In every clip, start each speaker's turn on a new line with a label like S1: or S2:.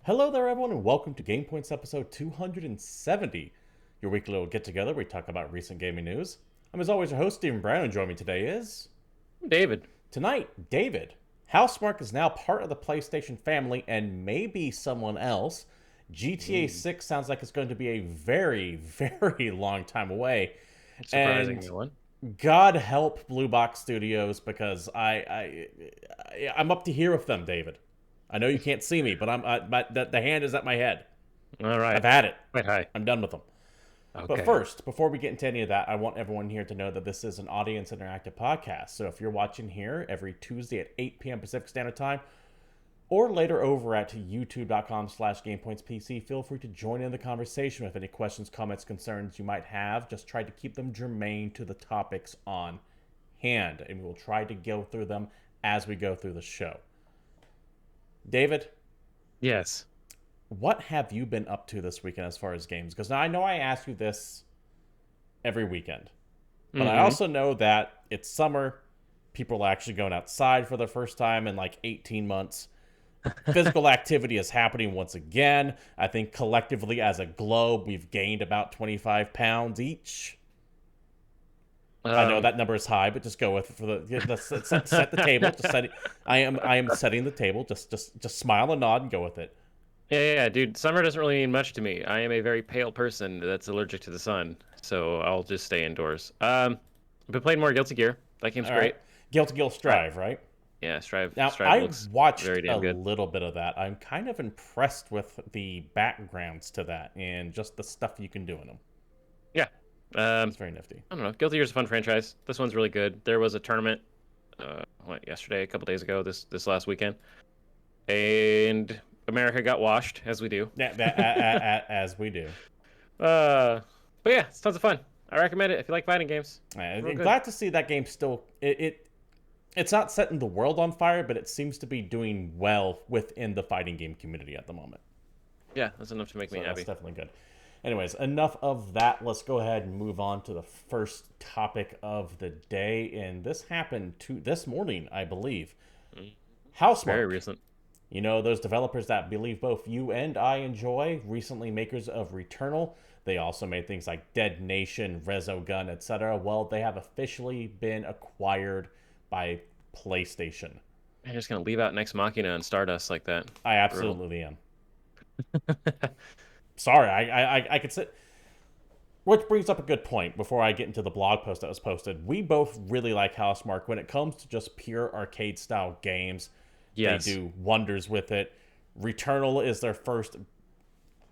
S1: Hello there, everyone, and welcome to GamePoints episode 270, your weekly little get-together where we talk about recent gaming news. I'm, as always, your host, Stephen Brown, and joining me today is...
S2: David.
S1: Tonight, David. Housemarque is now part of the PlayStation family and maybe someone else. GTA 6 sounds like it's going to be a very, very long time away.
S2: Surprising
S1: And
S2: no one.
S1: God help Blue Box Studios because I'm up to here with them, David. I know you can't see me, but the hand is at my head.
S2: All right.
S1: I've had it.
S2: Wait, hi.
S1: I'm done with them. But
S2: Okay.
S1: first, before we get into any of that, I want everyone here to know that this is an audience interactive podcast. So if you're watching here every Tuesday at 8 p.m. Pacific Standard Time, or later over at youtube.com/GamePointsPC, feel free to join in the conversation with any questions, comments, concerns you might have. Just try to keep them germane to the topics on hand, and we'll try to go through them as we go through the show. David,
S2: Yes.
S1: what have you been up to this weekend as far as games? Because now I know I ask you this every weekend, but I also know that it's summer. People are actually going outside for the first time in like 18 months. Physical activity is happening once again. I think collectively as a globe, we've gained about 25 pounds each. I know that number is high, but just go with it for set the table. Just set it. I am setting the table. Just smile and nod and go with it.
S2: Yeah, dude. Summer doesn't really mean much to me. I am a very pale person that's allergic to the sun, so I'll just stay indoors. I've been playing more Guilty Gear. That game's
S1: All
S2: great.
S1: right. Guilty Gear Strive, right?
S2: Yeah, Strive.
S1: Now,
S2: Strive
S1: I
S2: looks
S1: watched
S2: very damn
S1: a
S2: good.
S1: little bit of that. I'm kind of impressed with the backgrounds to that and just the stuff you can do in them.
S2: Yeah.
S1: It's very nifty.
S2: I don't know. Guilty Gear's a fun franchise. This one's really good. There was a tournament, yesterday, a couple days ago, this last weekend, and America got washed, as we do.
S1: As we do.
S2: But yeah, it's tons of fun. I recommend it if you like fighting games.
S1: I'm
S2: Real good.
S1: glad to see that game still. It's not setting the world on fire, but it seems to be doing well within the fighting game community at the moment.
S2: Yeah, that's enough to make me
S1: So
S2: happy.
S1: that's definitely good. Anyways, enough of that. Let's go ahead and move on to the first topic of the day. And this happened this morning, I believe. Housemarque.
S2: Very recent.
S1: You know, those developers that believe both you and I enjoy, recently makers of Returnal. They also made things like Dead Nation, Resogun, etc. Well, they have officially been acquired by PlayStation.
S2: You're just gonna leave out Next Machina and Stardust like that.
S1: I absolutely am. Sorry, I could sit. Which brings up a good point before I get into the blog post that was posted. We both really like Housemarque when it comes to just pure arcade style games.
S2: Yes.
S1: They do wonders with it. Returnal is their first.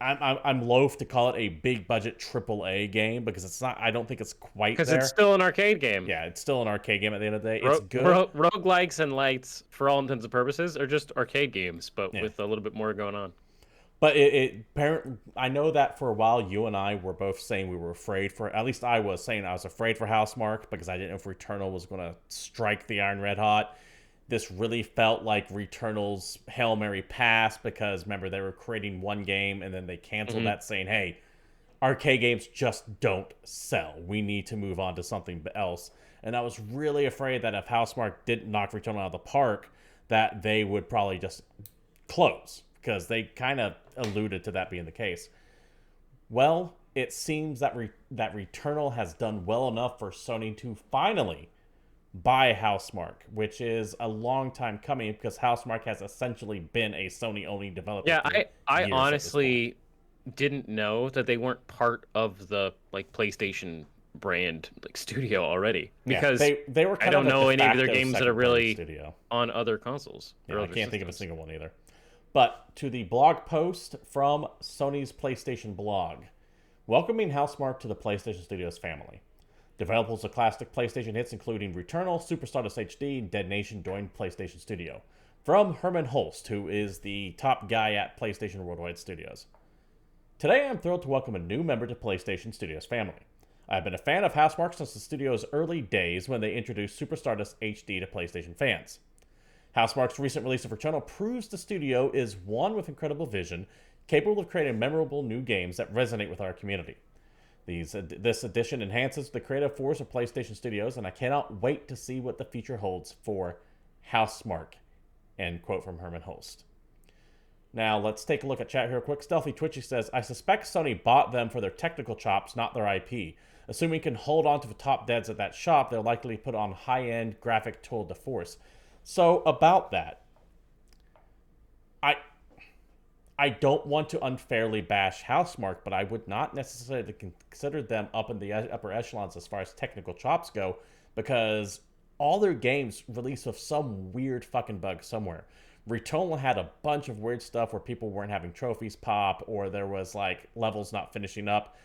S1: I'm loath to call it a big budget AAA game because it's not. I don't think it's quite
S2: Because
S1: there.
S2: it's still an arcade game.
S1: Yeah, it's still an arcade game at the end of the day. It's good.
S2: Roguelikes and lights, for all intents and purposes, are just arcade games, but
S1: Yeah.
S2: with a little bit more going on.
S1: But I know that for a while you and I were both saying we were afraid for. At least I was saying I was afraid for Housemarque because I didn't know if Returnal was going to strike the iron red hot. This really felt like Returnal's Hail Mary pass because remember they were creating one game and then they canceled that saying, hey, arcade games just don't sell. We need to move on to something else. And I was really afraid that if Housemarque didn't knock Returnal out of the park, that they would probably just close because they kind of alluded to that being the case. Well, it seems that that Returnal has done well enough for Sony to finally buy Housemarque, which is a long time coming because Housemarque has essentially been a Sony-only developer.
S2: Yeah, I
S1: years
S2: honestly didn't know that they weren't part of the PlayStation brand studio already because
S1: they were.
S2: I don't know any of their games that are really
S1: studio.
S2: on other consoles.
S1: Yeah, I can't think of a single one either. But to the blog post from Sony's PlayStation blog, welcoming Housemarque to the PlayStation Studios family. Developers of classic PlayStation hits including Returnal, Super Stardust HD, and Dead Nation joined PlayStation Studio. From Herman Holst, who is the top guy at PlayStation Worldwide Studios. Today I'm thrilled to welcome a new member to PlayStation Studios family. I've been a fan of Housemarque since the studio's early days when they introduced Super Stardust HD to PlayStation fans. Housemarque's recent release of Returnal proves the studio is one with incredible vision, capable of creating memorable new games that resonate with our community. This edition enhances the creative force of PlayStation Studios, and I cannot wait to see what the future holds for Housemarque. End quote from Herman Holst. Now, let's take a look at chat here quick. Stealthy Twitchy says, I suspect Sony bought them for their technical chops, not their IP. Assuming we can hold on to the top deads at that shop, they'll likely put on high-end graphic tool de force. So, about that, I don't want to unfairly bash Housemarque, but I would not necessarily consider them up in the upper echelons as far as technical chops go, because all their games release with some weird fucking bug somewhere. Returnal had a bunch of weird stuff where people weren't having trophies pop, or there was like levels not finishing up.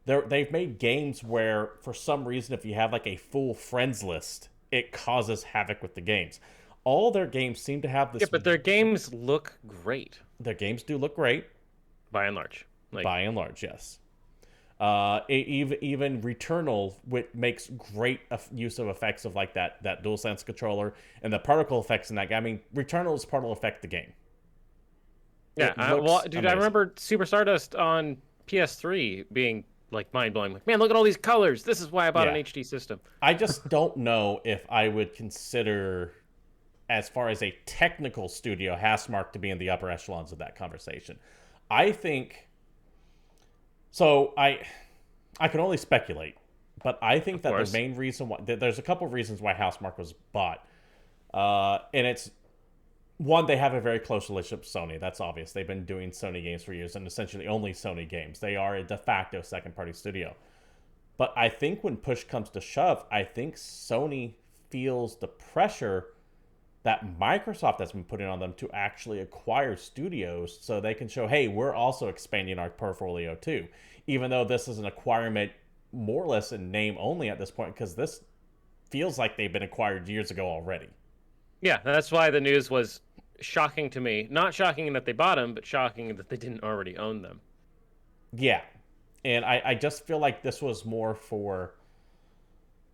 S1: They've made games where, for some reason, if you have like a full friends list, it causes havoc with the games. All their games seem to have this.
S2: Yeah, but their games look great.
S1: Their games do look great,
S2: by and large.
S1: By and large, yes. Even Returnal, which makes great use of effects of like that DualSense controller and the particle effects in that game. I mean, Returnal's particle affect the game.
S2: Yeah, dude, I remember Super Stardust on PS3 being like mind-blowing. Like, man, look at all these colors. This is why I bought an HD system.
S1: I just don't know if I would consider, as far as a technical studio, Housemarque to be in the upper echelons of that conversation. I think... So, I can only speculate, but I think that the main reason why... There's a couple of reasons why Housemarque was bought. And it's... One, they have a very close relationship with Sony. That's obvious. They've been doing Sony games for years, and essentially only Sony games. They are a de facto second-party studio. But I think when push comes to shove, I think Sony feels the pressure that Microsoft has been putting on them to actually acquire studios so they can show, hey, we're also expanding our portfolio too. Even though this is an acquirement more or less in name only at this point, because this feels like they've been acquired years ago already.
S2: Yeah, that's why the news was shocking to me. Not shocking that they bought them, but shocking that they didn't already own them.
S1: Yeah. And I just feel like this was more for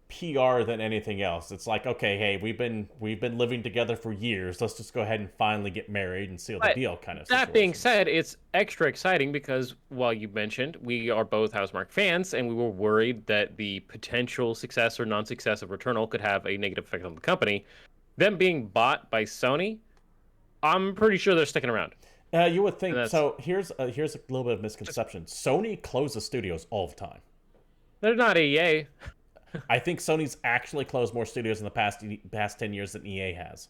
S1: PR than anything else. It's like, okay, hey, we've been living together for years. Let's just go ahead and finally get married and seal the deal kind of situation.
S2: That being said, it's extra exciting because, while you mentioned, we are both Housemarque fans, and we were worried that the potential success or non-success of Returnal could have a negative effect on the company. Them being bought by Sony, I'm pretty sure they're sticking around.
S1: You would think. So here's a little bit of misconception. Sony closes studios all the time.
S2: They're not EA.
S1: I think Sony's actually closed more studios in the past 10 years than EA has.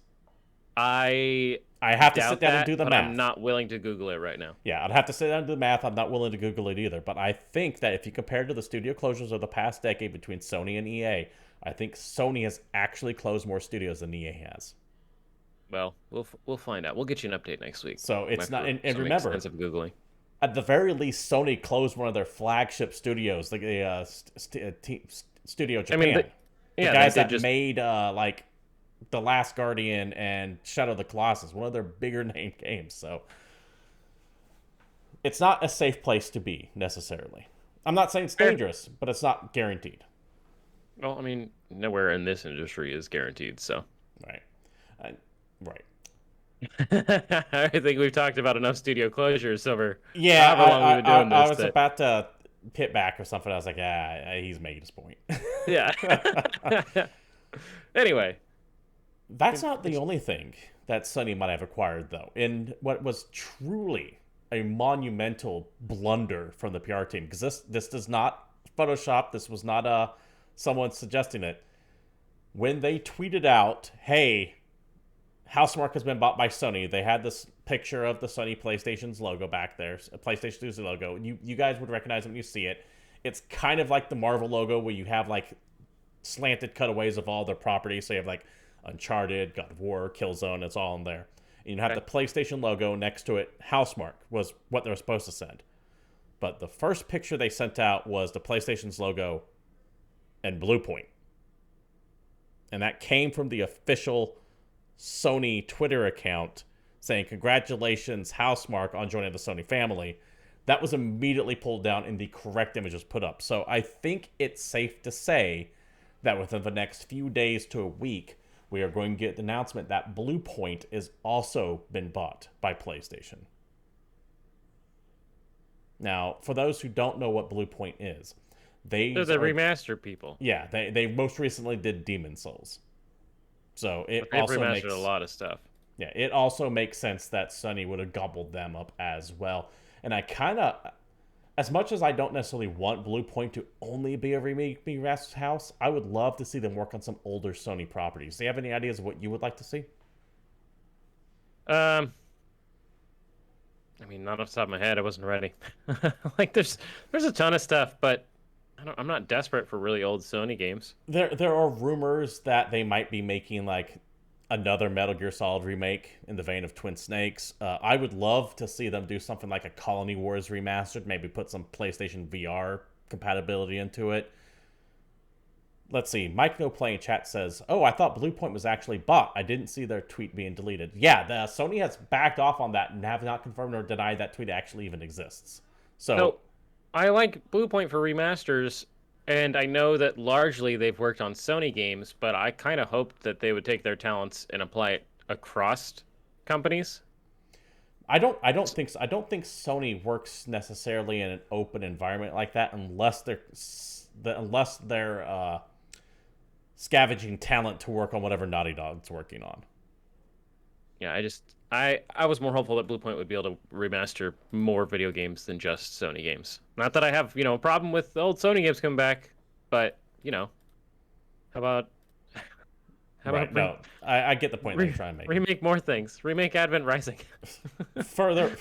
S2: I
S1: have to sit down and do the math.
S2: I'm not willing to Google it right now.
S1: Yeah, I'd have to sit down and do the math. I'm not willing to Google it either. But I think that if you compare to the studio closures of the past decade between Sony and EA, I think Sony has actually closed more studios than EA has.
S2: Well, we'll find out. We'll get you an update next week.
S1: So it's not, and remember,
S2: extensive Googling.
S1: At the very least, Sony closed one of their flagship studios, like the Studio Japan. The guys that made like The Last Guardian and Shadow of the Colossus, one of their bigger name games. So it's not a safe place to be necessarily. I'm not saying it's dangerous, but it's not guaranteed.
S2: Well, I mean, nowhere in this industry is guaranteed, so.
S1: Right. Right.
S2: I think we've talked about enough studio closures over
S1: however
S2: long we've been doing this.
S1: I was about to hit back or something. I was like, he's making his point.
S2: Yeah. Anyway.
S1: That's not the only thing that Sony might have acquired, though. In what was truly a monumental blunder from the PR team, because this does not Photoshop. This was not someone suggesting it. When they tweeted out, hey, Housemarque has been bought by Sony, they had this picture of the Sony PlayStation's logo back there, PlayStation 2's logo. You guys would recognize it when you see it. It's kind of like the Marvel logo where you have like slanted cutaways of all their properties. So you have like Uncharted, God of War, Killzone, it's all in there. And you have the PlayStation logo next to it. Housemarque was what they were supposed to send. But the first picture they sent out was the PlayStation's logo and Bluepoint. And that came from the official Sony Twitter account saying, congratulations, Housemarque, on joining the Sony family. That was immediately pulled down and the correct image was put up. So I think it's safe to say that within the next few days to a week, we are going to get the announcement that Bluepoint has also been bought by PlayStation. Now, for those who don't know what Bluepoint is, they're the
S2: remaster people.
S1: Yeah, they most recently did Demon Souls. So it
S2: they've
S1: also
S2: remastered
S1: makes
S2: a lot of stuff.
S1: Yeah, it also makes sense that Sony would have gobbled them up as well. And I kind of, as much as I don't necessarily want Bluepoint to only be a remake remastered house, I would love to see them work on some older Sony properties. Do you have any ideas of what you would like to see?
S2: I mean, not off the top of my head, I wasn't ready. Like, there's a ton of stuff, but I'm not desperate for really old Sony games.
S1: There are rumors that they might be making like another Metal Gear Solid remake in the vein of Twin Snakes. I would love to see them do something like a Colony Wars remastered, maybe put some PlayStation VR compatibility into it. Let's see. Mike No Play in chat says, "Oh, I thought Bluepoint was actually bought. I didn't see their tweet being deleted." Yeah, the Sony has backed off on that and have not confirmed or denied that tweet actually even exists. So,
S2: I like Bluepoint for remasters, and I know that largely they've worked on Sony games, but I kind of hoped that they would take their talents and apply it across companies.
S1: I don't think Sony works necessarily in an open environment like that unless they're scavenging talent to work on whatever Naughty Dog's working on.
S2: Yeah, I was more hopeful that Bluepoint would be able to remaster more video games than just Sony games. Not that I have, a problem with the old Sony games coming back, but, how about
S1: Right, no, I get the point they're trying to make.
S2: Remake more things. Remake Advent Rising.
S1: Further,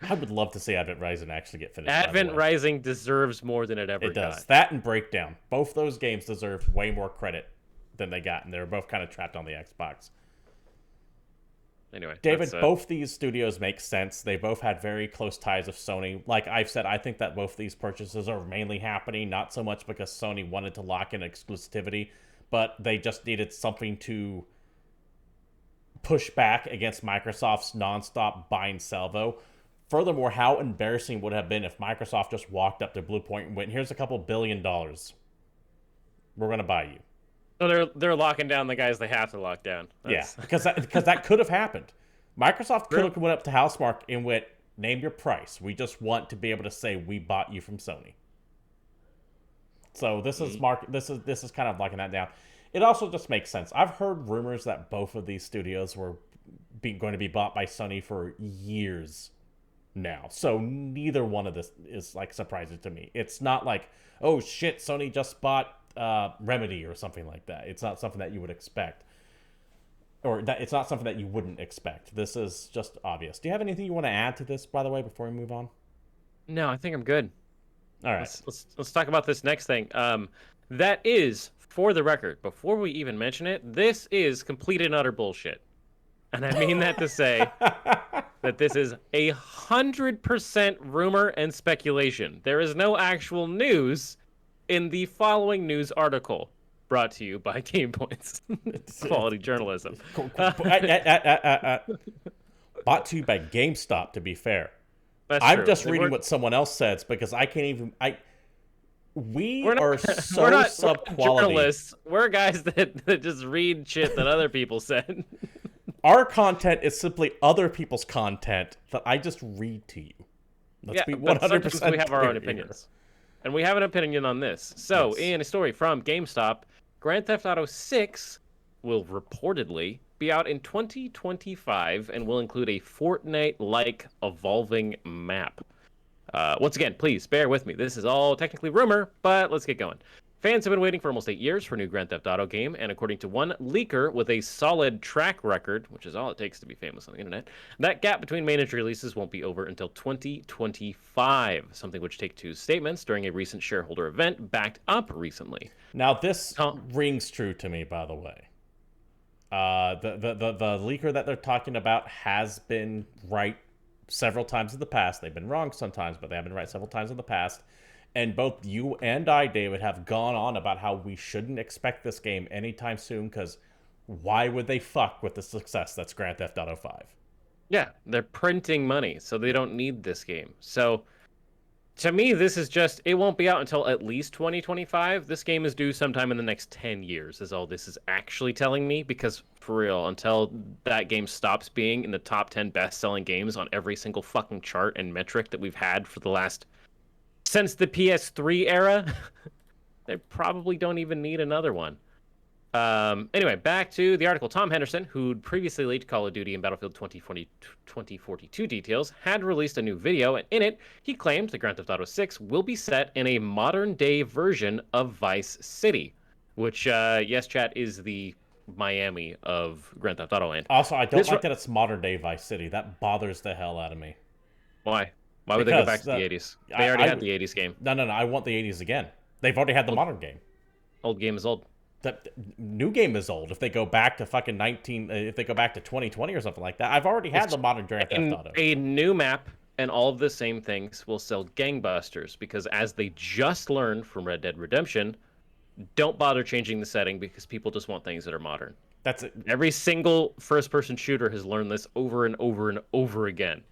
S1: I would love to see Advent Rising actually get finished.
S2: Advent Rising deserves more than it ever got.
S1: It does. That and Breakdown. Both those games deserve way more credit than they got, and they were both kind of trapped on the Xbox.
S2: Anyway,
S1: David, both these studios make sense. They both had very close ties with Sony. Like I've said, I think that both these purchases are mainly happening not so much because Sony wanted to lock in exclusivity, but they just needed something to push back against Microsoft's nonstop buying salvo. Furthermore, how embarrassing would it have been if Microsoft just walked up to Bluepoint and went, "Here's a couple $1 billion. We're going to buy you."
S2: So they're locking down the guys they have to lock down.
S1: Yeah, because that could have happened. Microsoft could have went up to Housemarque and went, "Name your price. We just want to be able to say we bought you from Sony." So this is This is kind of locking that down. It also just makes sense. I've heard rumors that both of these studios were going to be bought by Sony for years now. So neither one of this is like surprising to me. It's not like, oh shit, Sony just bought Remedy or something like that. It's not something that you would expect. Or that it's not something that you wouldn't expect. This is just obvious. Do you have anything you want to add to this, by the way, before we move on?
S2: No, I think I'm good.
S1: All right.
S2: Let's talk about this next thing. That is, for the record, before we even mention it, this is complete and utter bullshit. And I mean that to say that this is 100% rumor and speculation. There is no actual news in the following news article, brought to you by GamePoints. Quality journalism.
S1: Brought to you by GameStop, to be fair. I'm just reading what someone else says because I can't even. We're not sub-quality.
S2: Journalists. We're guys that just read shit that other people said.
S1: Our content is simply other people's content that I just read to you. Let's be 100%.
S2: We have our own opinions. And we have an opinion on this. So, yes. In a story from GameStop, Grand Theft Auto 6 will reportedly be out in 2025 and will include a Fortnite-like evolving map. Once again, please bear with me. This is all technically rumor, but let's get going. Fans have been waiting for almost 8 years for a new Grand Theft Auto game, and according to one leaker with a solid track record, which is all it takes to be famous on the internet, that gap between main entry releases won't be over until 2025, something which Take-Two's statements during a recent shareholder event backed up recently.
S1: Now, this rings true to me, by the way. The leaker that they're talking about has been right several times in the past. They've been wrong sometimes, but they have been right several times in the past. And both you and I, David, have gone on about how we shouldn't expect this game anytime soon because why would they fuck with the success that's Grand Theft Auto 5?
S2: Yeah, they're printing money, so they don't need this game. So, to me, this is just, it won't be out until at least 2025. This game is due sometime in the next 10 years, is all this is actually telling me, because, for real, until that game stops being in the top 10 best-selling games on every single fucking chart and metric that we've had for the last... Since the PS3 era, they probably don't even need another one. Anyway, back to the article. Tom Henderson, who'd previously leaked Call of Duty and Battlefield 2042 details, had released a new video, and in it, he claimed that Grand Theft Auto 6 will be set in a modern-day version of Vice City, which, yes, chat, is the Miami of Grand Theft Auto Land.
S1: Also, I don't like that it's modern-day Vice City. That bothers the hell out of me.
S2: Why? Why would they go back to the 80s? They already had the 80s game.
S1: No. I want the 80s again. They've already had the modern game.
S2: Old game is old.
S1: That new game is old. If they go back to fucking if they go back to 2020 or something like that, I've already had the modern Grand Theft Auto.
S2: A new map and all of the same things will sell gangbusters because, as they just learned from Red Dead Redemption, don't bother changing the setting because people just want things that are modern.
S1: That's it.
S2: Every single first-person shooter has learned this over and over and over again.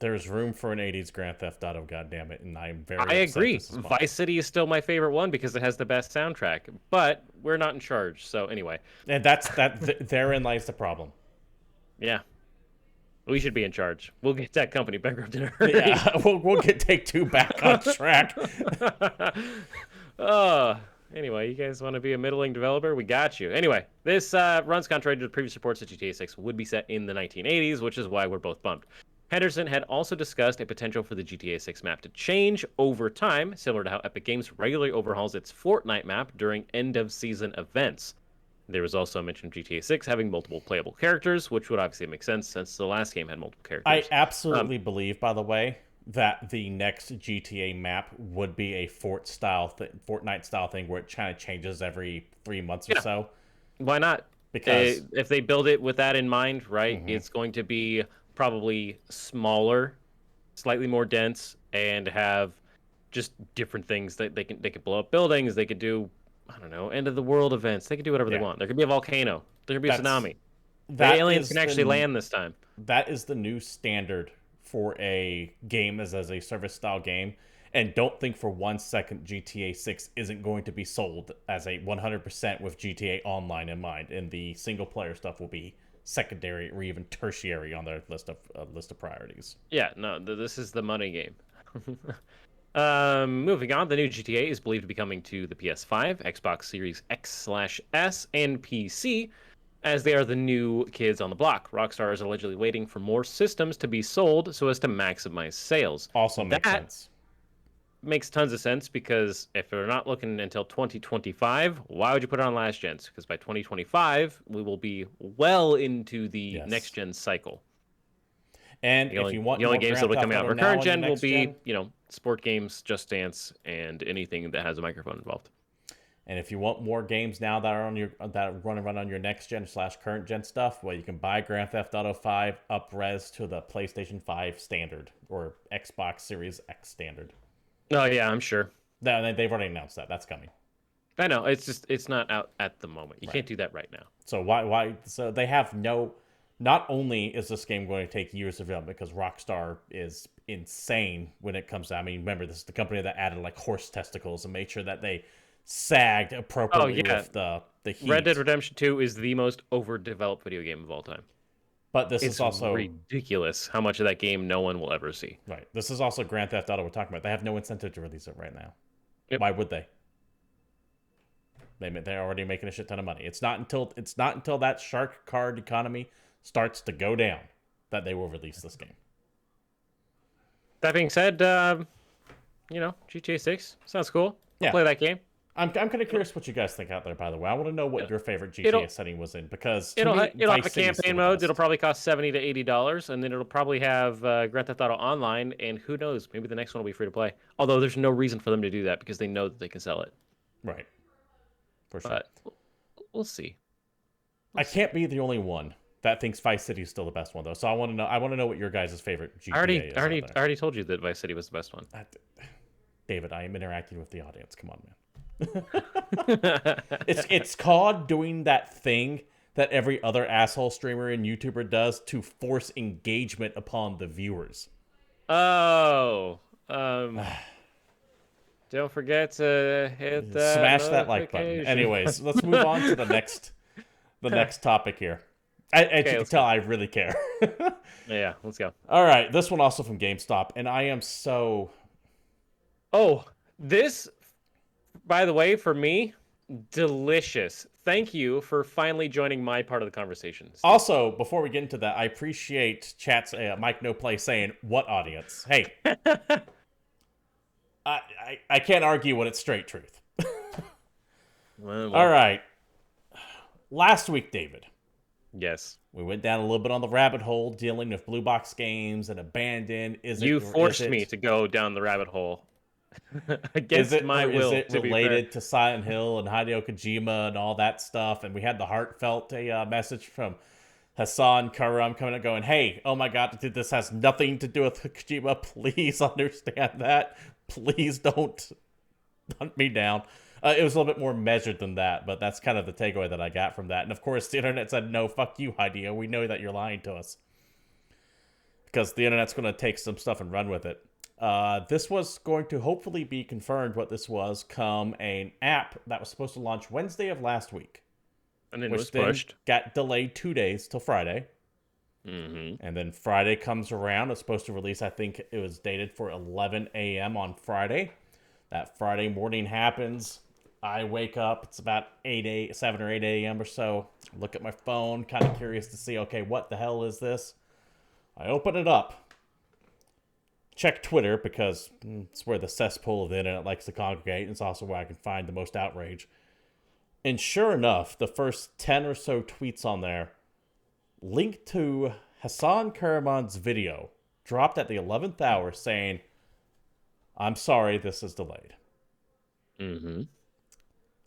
S1: There's room for an 80s Grand Theft Auto, goddammit, and I'm very
S2: I agree.
S1: upset
S2: Vice City is still my favorite one because it has the best soundtrack, but we're not in charge, so anyway.
S1: And therein lies the problem.
S2: Yeah. We should be in charge. We'll get that company bankrupt in a hurry.
S1: Yeah, we'll get Take-Two back on track.
S2: Anyway, you guys want to be a middling developer? We got you. Anyway, this runs contrary to the previous reports that GTA 6 would be set in the 1980s, which is why we're both bummed. Henderson had also discussed a potential for the GTA 6 map to change over time, similar to how Epic Games regularly overhauls its Fortnite map during end-of-season events. There was also a mention of GTA 6 having multiple playable characters, which would obviously make sense since the last game had multiple characters.
S1: I absolutely believe, by the way, that the next GTA map would be a Fortnite-style thing where it kind of changes every 3 months or so.
S2: Why not?
S1: Because
S2: if they build it with that in mind, right, it's going to be probably smaller, slightly more dense, and have just different things that they could blow up buildings. They could do, I don't know, end of the world events. They could do whatever they want. There could be a volcano. There could be a tsunami. The aliens can actually land this time.
S1: That is the new standard for a game as a service style game. And don't think for 1 second GTA 6 isn't going to be sold as a 100% with GTA Online in mind, and the single player stuff will be secondary or even tertiary on their list of priorities.
S2: Yeah, no, this is the money game. Moving on, the new GTA is believed to be coming to the PS5, Xbox Series X/S, and PC, as they are the new kids on the block. Rockstar is allegedly waiting for more systems to be sold so as to maximize sales.
S1: Also makes sense.
S2: Makes tons of sense because if they're not looking until 2025, why would you put it on last gens? Because by 2025, we will be well into the next gen cycle.
S1: And if you want
S2: the only games that will be coming out for current gen will be, sport games, Just Dance, and anything that has a microphone involved.
S1: And if you want more games now that are run on your next gen / current gen stuff, well, you can buy Grand Theft Auto 5 up-res to the PlayStation 5 standard or Xbox Series X standard.
S2: Oh yeah, I'm sure.
S1: They've already announced that. That's coming.
S2: I know. It's not out at the moment. You can't do that right now.
S1: So why? So they have no. Not only is this game going to take years of development because Rockstar is insane when it comes to. I mean, remember this is the company that added like horse testicles and made sure that they sagged appropriately with the heat.
S2: Red Dead Redemption 2 is the most overdeveloped video game of all time.
S1: But this is also
S2: ridiculous how much of that game no one will ever see. Right.
S1: This is also Grand Theft Auto we're talking about. They have no incentive to release it right now.
S2: Yep.
S1: Why would they? They're already making a shit ton of money. It's not until that shark card economy starts to go down that they will release this game.
S2: That being said, GTA 6 sounds cool. I'll play that game.
S1: I'm kind of curious what you guys think out there, by the way. I want to know what your favorite GTA setting was in, because
S2: it'll have a campaign modes. It'll probably cost $70 to $80, and then it'll probably have Grand Theft Auto Online, and who knows, maybe the next one will be free to play. Although there's no reason for them to do that because they know that they can sell it.
S1: Right. For sure.
S2: But we'll see.
S1: I can't be the only one that thinks Vice City is still the best one, though. So I want to know what your guys' favorite GTA is.
S2: I already told you that Vice City was the best one.
S1: David, I am interacting with the audience. Come on, man. it's called doing that thing that every other asshole streamer and YouTuber does to force engagement upon the viewers.
S2: Don't forget to hit that
S1: smash that like button. Anyways, let's move on to the next topic here. As you can tell, I really care.
S2: Yeah, let's go.
S1: All right, this one also from GameStop, and I am so.
S2: Oh, this. By the way, for me, Delicious. Thank you for finally joining my part of the conversation, Steve.
S1: Also, before we get into that, I appreciate chat's Mike No Play saying, "What audience?" Hey, I can't argue when it's straight truth.
S2: Well.
S1: All right. Last week, David,
S2: Yes.
S1: we went down a little bit on the rabbit hole dealing with blue box games and abandoned.
S2: You forced me to go down the rabbit hole against my will.
S1: Is it
S2: to
S1: related to Silent Hill and Hideo Kojima and all that stuff? And we had the heartfelt message from Hassan Karam coming up going, "Hey, oh my God, this has nothing to do with Kojima. Please understand that. Please don't hunt me down." It was a little bit more measured than that, but that's kind of the takeaway that I got from that. And of course, the internet said, "No, fuck you, Hideo. We know that you're lying to us." Because the internet's going to take some stuff and run with it. This was going to hopefully be confirmed what this was come an app that was supposed to launch Wednesday of last week.
S2: And then
S1: which
S2: was pushed.
S1: Got delayed 2 days till Friday.
S2: Mm-hmm.
S1: And then Friday comes around. It's supposed to release, I think it was dated for 11 a.m. on Friday. That Friday morning happens. I wake up. It's about 7 or 8 a.m. or so. Look at my phone, kind of curious to see, okay, what the hell is this? I open it up. Check Twitter because it's where the cesspool of the internet likes to congregate. And it's also where I can find the most outrage. And sure enough, the first 10 or so tweets on there linked to Hassan Karaman's video dropped at the 11th hour saying, "I'm sorry, this is delayed."
S2: Mm-hmm.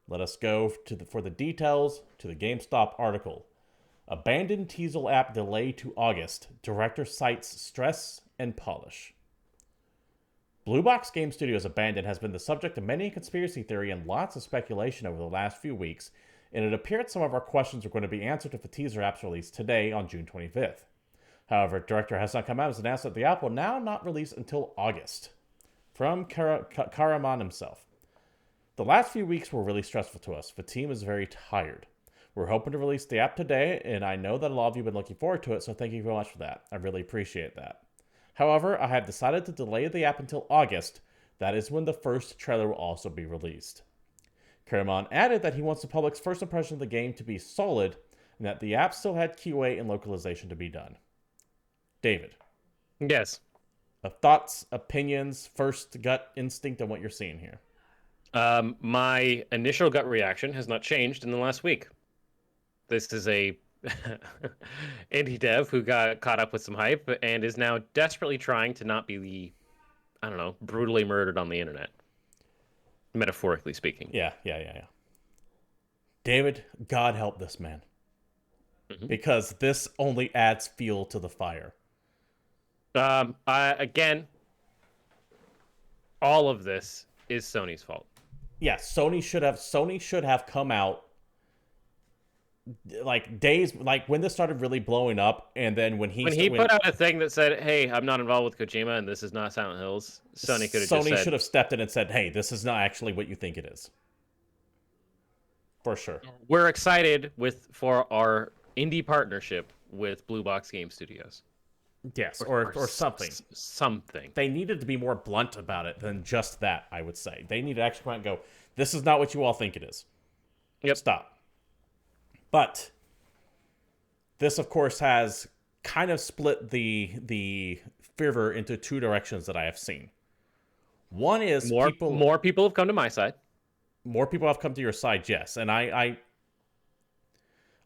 S1: Let us go for the details to the GameStop article. Abandoned Teasel app delayed to August. Director cites stress and polish. Blue Box Game Studios' Abandoned has been the subject of many conspiracy theory and lots of speculation over the last few weeks, and it appeared some of our questions were going to be answered if the teaser app's released today on June 25th. However, director has not come out and announced that the app will now not release until August. From Karaman himself. The last few weeks were really stressful to us. The team is very tired. We're hoping to release the app today, and I know that a lot of you have been looking forward to it, so thank you very much for that. I really appreciate that. However, I have decided to delay the app until August. That is when the first trailer will also be released. Karaman added that he wants the public's first impression of the game to be solid, and that the app still had QA and localization to be done. David.
S2: Yes.
S1: Thoughts, opinions, first gut instinct on what you're seeing here.
S2: My initial gut reaction has not changed in the last week. This is a indie dev who got caught up with some hype and is now desperately trying to not be, brutally murdered on the internet. Metaphorically speaking.
S1: Yeah. David, God help this man. Mm-hmm. Because this only adds fuel to the fire.
S2: Again, all of this is Sony's fault.
S1: Yeah, Sony should have come out when this started really blowing up, and then when he
S2: put out a thing that said, "Hey, I'm not involved with Kojima, and this is not Silent Hills." Sony
S1: should have stepped in and said, "Hey, this is not actually what you think it is." For sure.
S2: We're excited for our indie partnership with Blue Box Game Studios.
S1: Yes, or something.
S2: Something.
S1: They needed to be more blunt about it than just that, I would say. They need to actually come out and go, "This is not what you all think it is."
S2: Yep.
S1: Stop. But this, of course, has kind of split the fervor into two directions that I have seen. One is
S2: more people have come to my side.
S1: More people have come to your side, yes. And I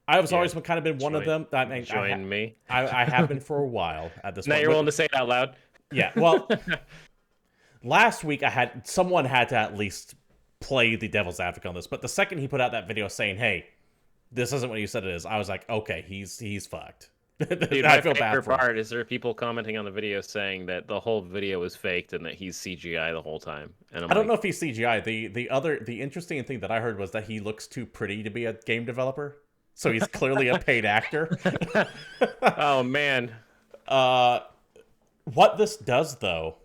S1: was always kind of been one of them.
S2: Join me.
S1: I have been for a while at this point.
S2: Now you're willing to say it out loud?
S1: Yeah, well, last week someone had to at least play the devil's advocate on this. But the second he put out that video saying, "Hey, this isn't what you said it is," I was like, okay, he's fucked.
S2: Dude,
S1: I
S2: my
S1: feel bad
S2: favorite
S1: for him.
S2: part is there are people commenting on the video saying that the whole video was faked and that he's CGI the whole time. And
S1: I don't know if he's CGI. The interesting thing that I heard was that he looks too pretty to be a game developer. So he's clearly a paid actor.
S2: Oh, man.
S1: What this does, though,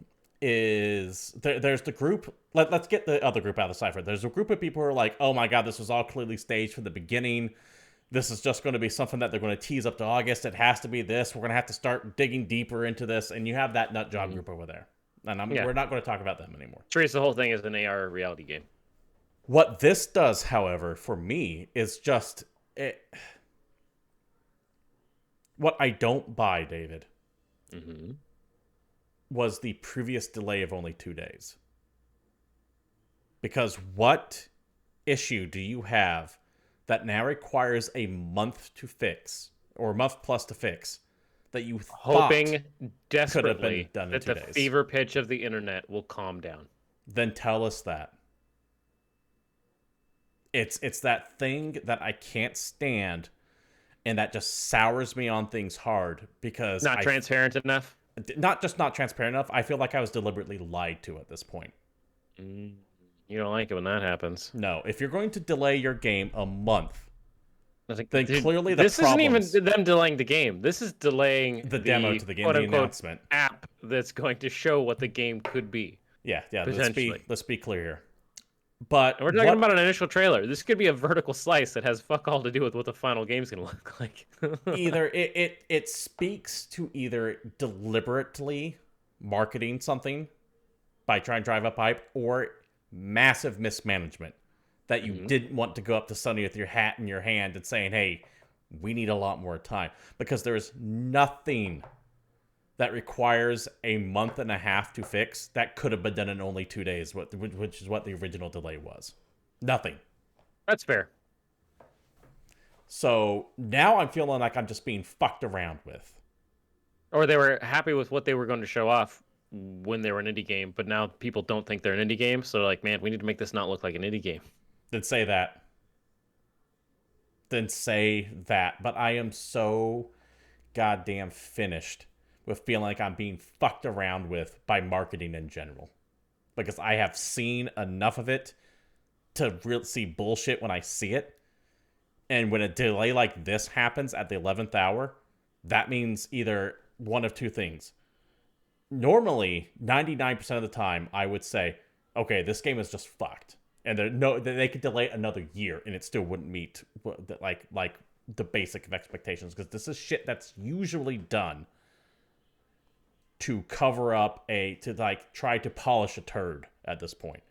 S1: is there's the group. Let's get the other group out of the cipher. There's a group of people who are like, "Oh my God, this was all clearly staged from the beginning. This is just going to be something that they're going to tease up to August. It has to be this. We're going to have to start digging deeper into this." And you have that nut job group over there. And we're not going to talk about them anymore.
S2: Treats the whole thing as an AR reality game.
S1: What this does, however, for me is just what I don't buy, David, was the previous delay of only 2 days. Because what issue do you have that now requires a month to fix, or a month plus to fix, that you
S2: hoping
S1: could
S2: desperately
S1: have been done in
S2: that
S1: 2
S2: the
S1: days?
S2: fever pitch of the internet will calm down?
S1: Then tell us that. It's that thing that I can't stand, and that just sours me on things hard because
S2: Not transparent enough.
S1: not just not transparent enough. I feel like I was deliberately lied to at this point.
S2: You don't like it when that happens.
S1: No, if you're going to delay your game a month,
S2: Like,
S1: then
S2: dude,
S1: clearly the
S2: this
S1: problems,
S2: isn't even them delaying the game. This is delaying
S1: the demo to the game,
S2: quote
S1: the
S2: unquote
S1: announcement
S2: app that's going to show what the game could be.
S1: Yeah.
S2: Potentially.
S1: Let's be clear here. But
S2: And we're talking about an initial trailer. This could be a vertical slice that has fuck all to do with what the final game's going to look like.
S1: either it speaks to either deliberately marketing something by trying to drive up hype, or massive mismanagement that you didn't want to go up to Sony with your hat in your hand and saying, hey, we need a lot more time. Because there is nothing that requires a month and a half to fix that could have been done in only 2 days, which is what the original delay was. Nothing.
S2: That's fair.
S1: So now I'm feeling like I'm just being fucked around with.
S2: Or they were happy with what they were going to show off when they were an indie game, but now people don't think they're an indie game, so like, man, we need to make this not look like an indie game.
S1: Then say that. But I am so goddamn finished with feeling like I'm being fucked around with by marketing in general. Because I have seen enough of it to really see bullshit when I see it. And when a delay like this happens at the 11th hour, that means either one of two things. Normally, 99% of the time, I would say, okay, this game is just fucked. And they could delay another year and it still wouldn't meet like the basic of expectations. Because this is shit that's usually done to cover up try to polish a turd at this point.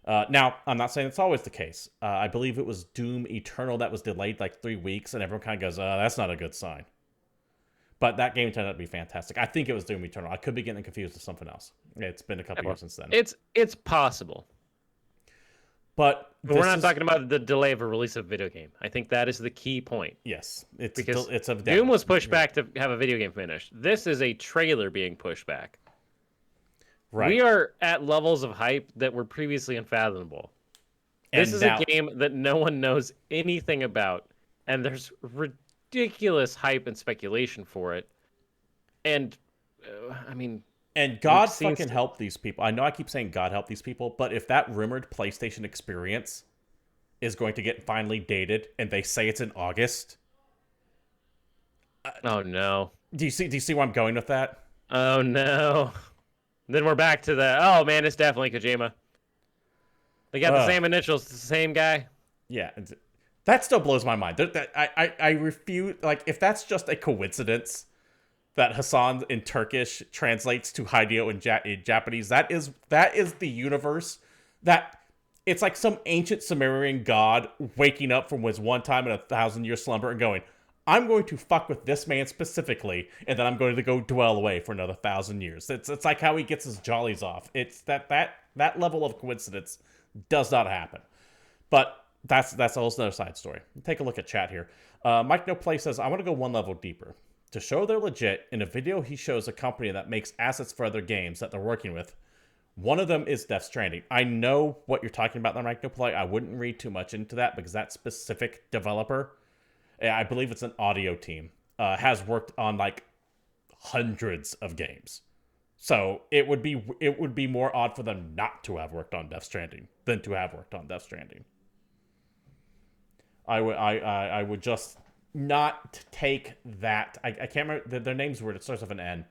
S1: Now, I'm not saying it's always the case. I believe it was Doom Eternal that was delayed like 3 weeks, and everyone kind of goes, that's not a good sign. But that game turned out to be fantastic. I think it was Doom Eternal. I could be getting confused with something else. It's been a couple years since then.
S2: It's possible.
S1: But
S2: we're not talking about the delay of a release of a video game. I think that is the key point.
S1: Yes.
S2: Because Doom was pushed back to have a video game finished. This is a trailer being pushed back. Right. We are at levels of hype that were previously unfathomable. This is a game that no one knows anything about, and there's ridiculous hype and speculation for it. And, I mean...
S1: And God fucking help these people. I know I keep saying God help these people, but if that rumored PlayStation experience is going to get finally dated and they say it's in August...
S2: oh, no.
S1: Do you see where I'm going with that?
S2: Oh, no. Then we're back to oh, man, it's definitely Kojima. They got the same initials, the same guy.
S1: Yeah. That still blows my mind. I refuse... Like, if that's just a coincidence... that Hassan in Turkish translates to Hideo in Japanese. That is the universe that it's like some ancient Sumerian god waking up from his one time in 1,000-year slumber and going, I'm going to fuck with this man specifically, and then I'm going to go dwell away for another 1,000 years. It's like how he gets his jollies off. It's that level of coincidence does not happen. But that's a whole other side story. Take a look at chat here. Mike No Play says, I want to go one level deeper. To show they're legit, in a video he shows a company that makes assets for other games that they're working with. One of them is Death Stranding. I know what you're talking about there, Mike No Play. I wouldn't read too much into that because that specific developer, I believe it's an audio team, has worked on like hundreds of games. So it would be more odd for them not to have worked on Death Stranding than to have worked on Death Stranding. I would just not take that. I can't remember their name's weird. It starts with an N,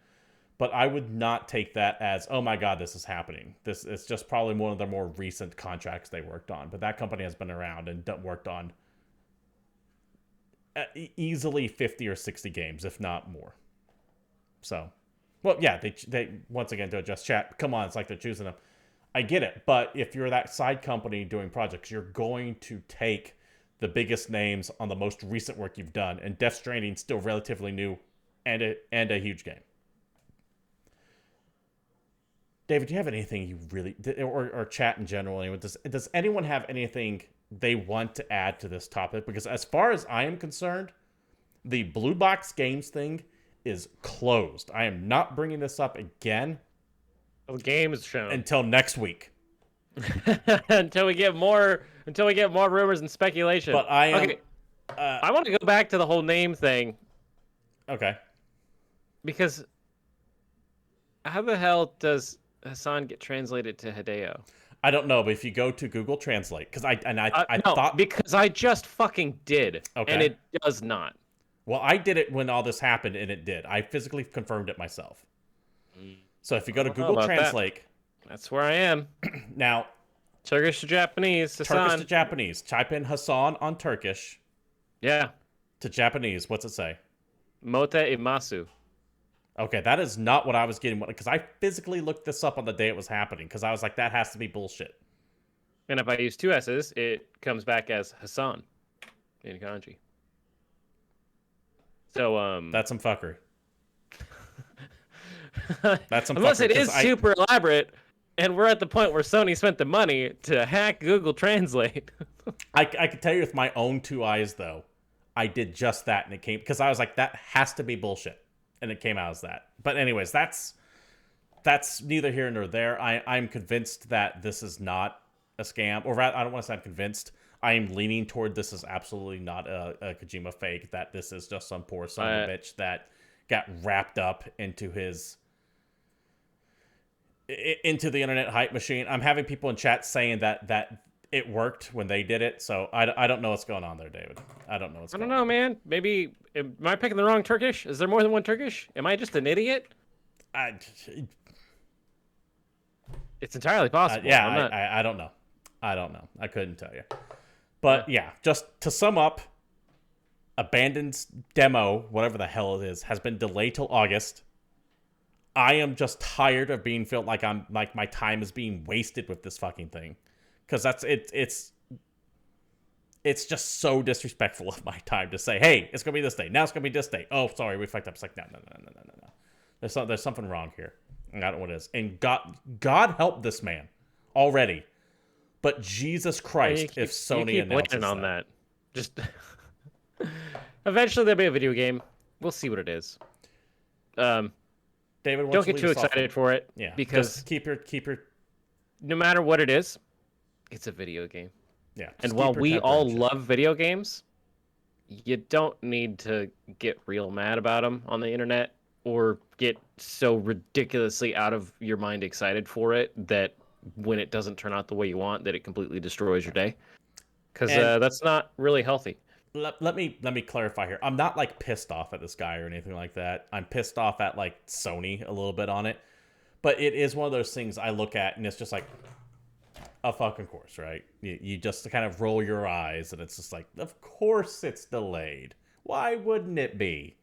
S1: but I would not take that as, oh my god, this is happening. This is just probably one of the more recent contracts they worked on. But that company has been around and worked on easily 50 or 60 games, if not more. So, well, yeah, they once again to adjust chat. Come on, it's like they're choosing them. I get it, but if you're that side company doing projects, you're going to take the biggest names on the most recent work you've done, and Death Stranding's still relatively new and a huge game. David, do you have anything you really, or chat in general? Anyone, does anyone have anything they want to add to this topic? Because as far as I am concerned, the Blue Box Games thing is closed. I am not bringing this up again.
S2: The game is shown
S1: until next week.
S2: until we get more rumors and speculation.
S1: But I am.
S2: Okay. I want to go back to the whole name thing.
S1: Okay.
S2: Because how the hell does Hassan get translated to Hideo?
S1: I don't know, but if you go to Google Translate, because I
S2: no,
S1: thought,
S2: because I just fucking did,
S1: okay,
S2: and it does not.
S1: Well, I did it when all this happened, and it did. I physically confirmed it myself. So if you go to Google Translate,
S2: that's where I am
S1: now.
S2: Turkish to Japanese, Hassan.
S1: Turkish to Japanese. Type in Hassan on Turkish.
S2: Yeah.
S1: To Japanese, what's it say?
S2: Mote imasu.
S1: Okay, that is not what I was getting, because I physically looked this up on the day it was happening, because I was like, that has to be bullshit.
S2: And if I use two S's, it comes back as Hassan in kanji. So,
S1: that's some fuckery. That's some
S2: unless
S1: fuckery,
S2: it is super elaborate, and we're at the point where Sony spent the money to hack Google Translate.
S1: I can tell you with my own two eyes, though, I did just that, and it came, because I was like, that has to be bullshit. And it came out as that. But anyways, that's neither here nor there. I'm convinced that this is not a scam. Or rather, I don't want to say I'm convinced. I am leaning toward this is absolutely not a Kojima fake. That this is just some poor son of a bitch that got wrapped up into the internet hype machine. I'm having people in chat saying that it worked when they did it. So I don't know what's going on there, David. I don't know what's going on.
S2: I don't know, man. Maybe, am I picking the wrong Turkish? Is there more than one Turkish? Am I just an idiot? It's entirely possible.
S1: I don't know. I don't know. I couldn't tell you. But yeah, just to sum up, Abandoned's demo, whatever the hell it is, has been delayed till August. I am just tired of being felt like my time is being wasted with this fucking thing. Because it's just so disrespectful of my time to say, hey, it's going to be this day. Now it's going to be this day. Oh, sorry, we fucked up. It's like, no. There's something wrong here. I don't know what it is. And God help this man already. But Jesus Christ, if Sony announces
S2: on that. Just eventually there'll be a video game. We'll see what it is.
S1: David,
S2: don't get too excited for it.
S1: Yeah,
S2: because
S1: just keep your.
S2: No matter what it is, it's a video game.
S1: Yeah,
S2: and while we all love video games, you don't need to get real mad about them on the internet or get so ridiculously out of your mind excited for it that when it doesn't turn out the way you want, that it completely destroys your day. Because that's not really healthy.
S1: Let me clarify here. I'm not like pissed off at this guy or anything like that. I'm pissed off at like Sony a little bit on it. But it is one of those things I look at and it's just like, a fucking course, right? You just kind of roll your eyes and it's just like, of course it's delayed. Why wouldn't it be?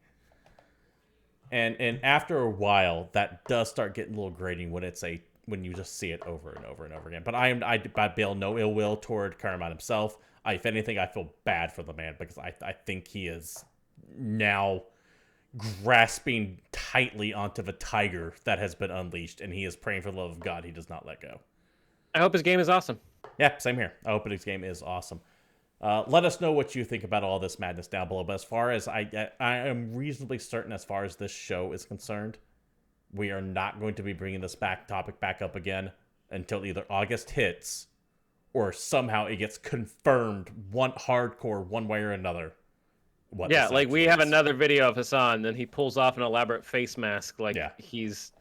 S1: And after a while, that does start getting a little grating when you just see it over and over and over again. But I feel no ill will toward Karaman himself. If anything, I feel bad for the man because I think he is now grasping tightly onto the tiger that has been unleashed, and he is praying for the love of God he does not let go.
S2: I hope his game is awesome.
S1: Yeah, same here. I hope his game is awesome. Let us know what you think about all this madness down below. But as far as I am reasonably certain as far as this show is concerned, we are not going to be bringing this topic back up again until either August hits or somehow it gets confirmed hardcore one way or another.
S2: Yeah, like we have another video of Hassan, then he pulls off an elaborate face mask like he's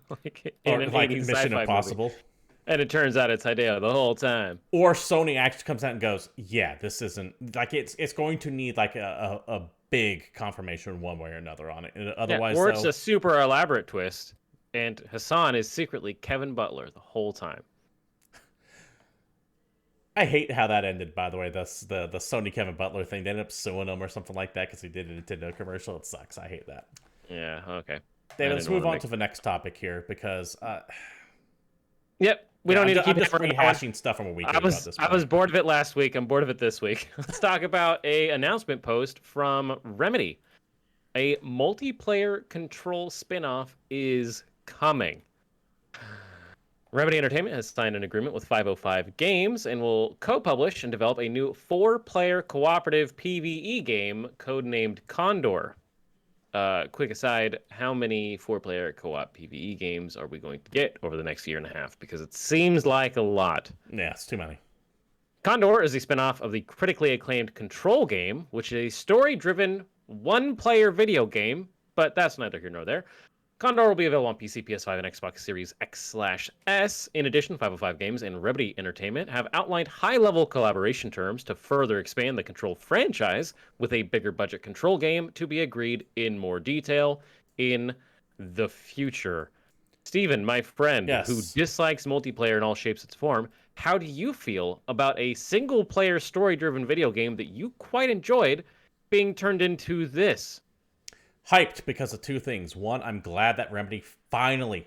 S2: like in an 80s
S1: Mission Impossible.
S2: Movie. And it turns out it's Hideo the whole time.
S1: Or Sony actually comes out and goes, yeah, this isn't... Like, it's going to need, like, a big confirmation one way or another on it. Otherwise,
S2: or it's a super elaborate twist, and Hassan is secretly Kevin Butler the whole time.
S1: I hate how that ended, by the way. The Sony Kevin Butler thing. They ended up suing him or something like that because he did a Nintendo commercial. It sucks. I hate that.
S2: Yeah, okay.
S1: David, let's move on to the next topic here because...
S2: Yep. We don't need to keep
S1: I'm just
S2: it
S1: rehashing stuff from a week ago at this point.
S2: I was bored of it last week. I'm bored of it this week. Let's talk about a announcement post from Remedy. A multiplayer Control spin-off is coming. Remedy Entertainment has signed an agreement with 505 Games and will co-publish and develop a new 4-player cooperative PvE game codenamed Condor. Quick aside, how many 4-player co-op PvE games are we going to get over the next year and a half? Because it seems like a lot.
S1: Yeah, it's too many.
S2: Condor is a spin-off of the critically acclaimed Control game, which is a story-driven, one-player video game, but that's neither here nor there. Condor will be available on PC, PS5, and Xbox Series X/S. In addition, 505 Games and Remedy Entertainment have outlined high-level collaboration terms to further expand the Control franchise, with a bigger budget Control game to be agreed in more detail in the future. Steven, my friend, who dislikes multiplayer in all shapes and form, how do you feel about a single-player story-driven video game that you quite enjoyed being turned into this?
S1: Hyped because of two things. One, I'm glad that Remedy finally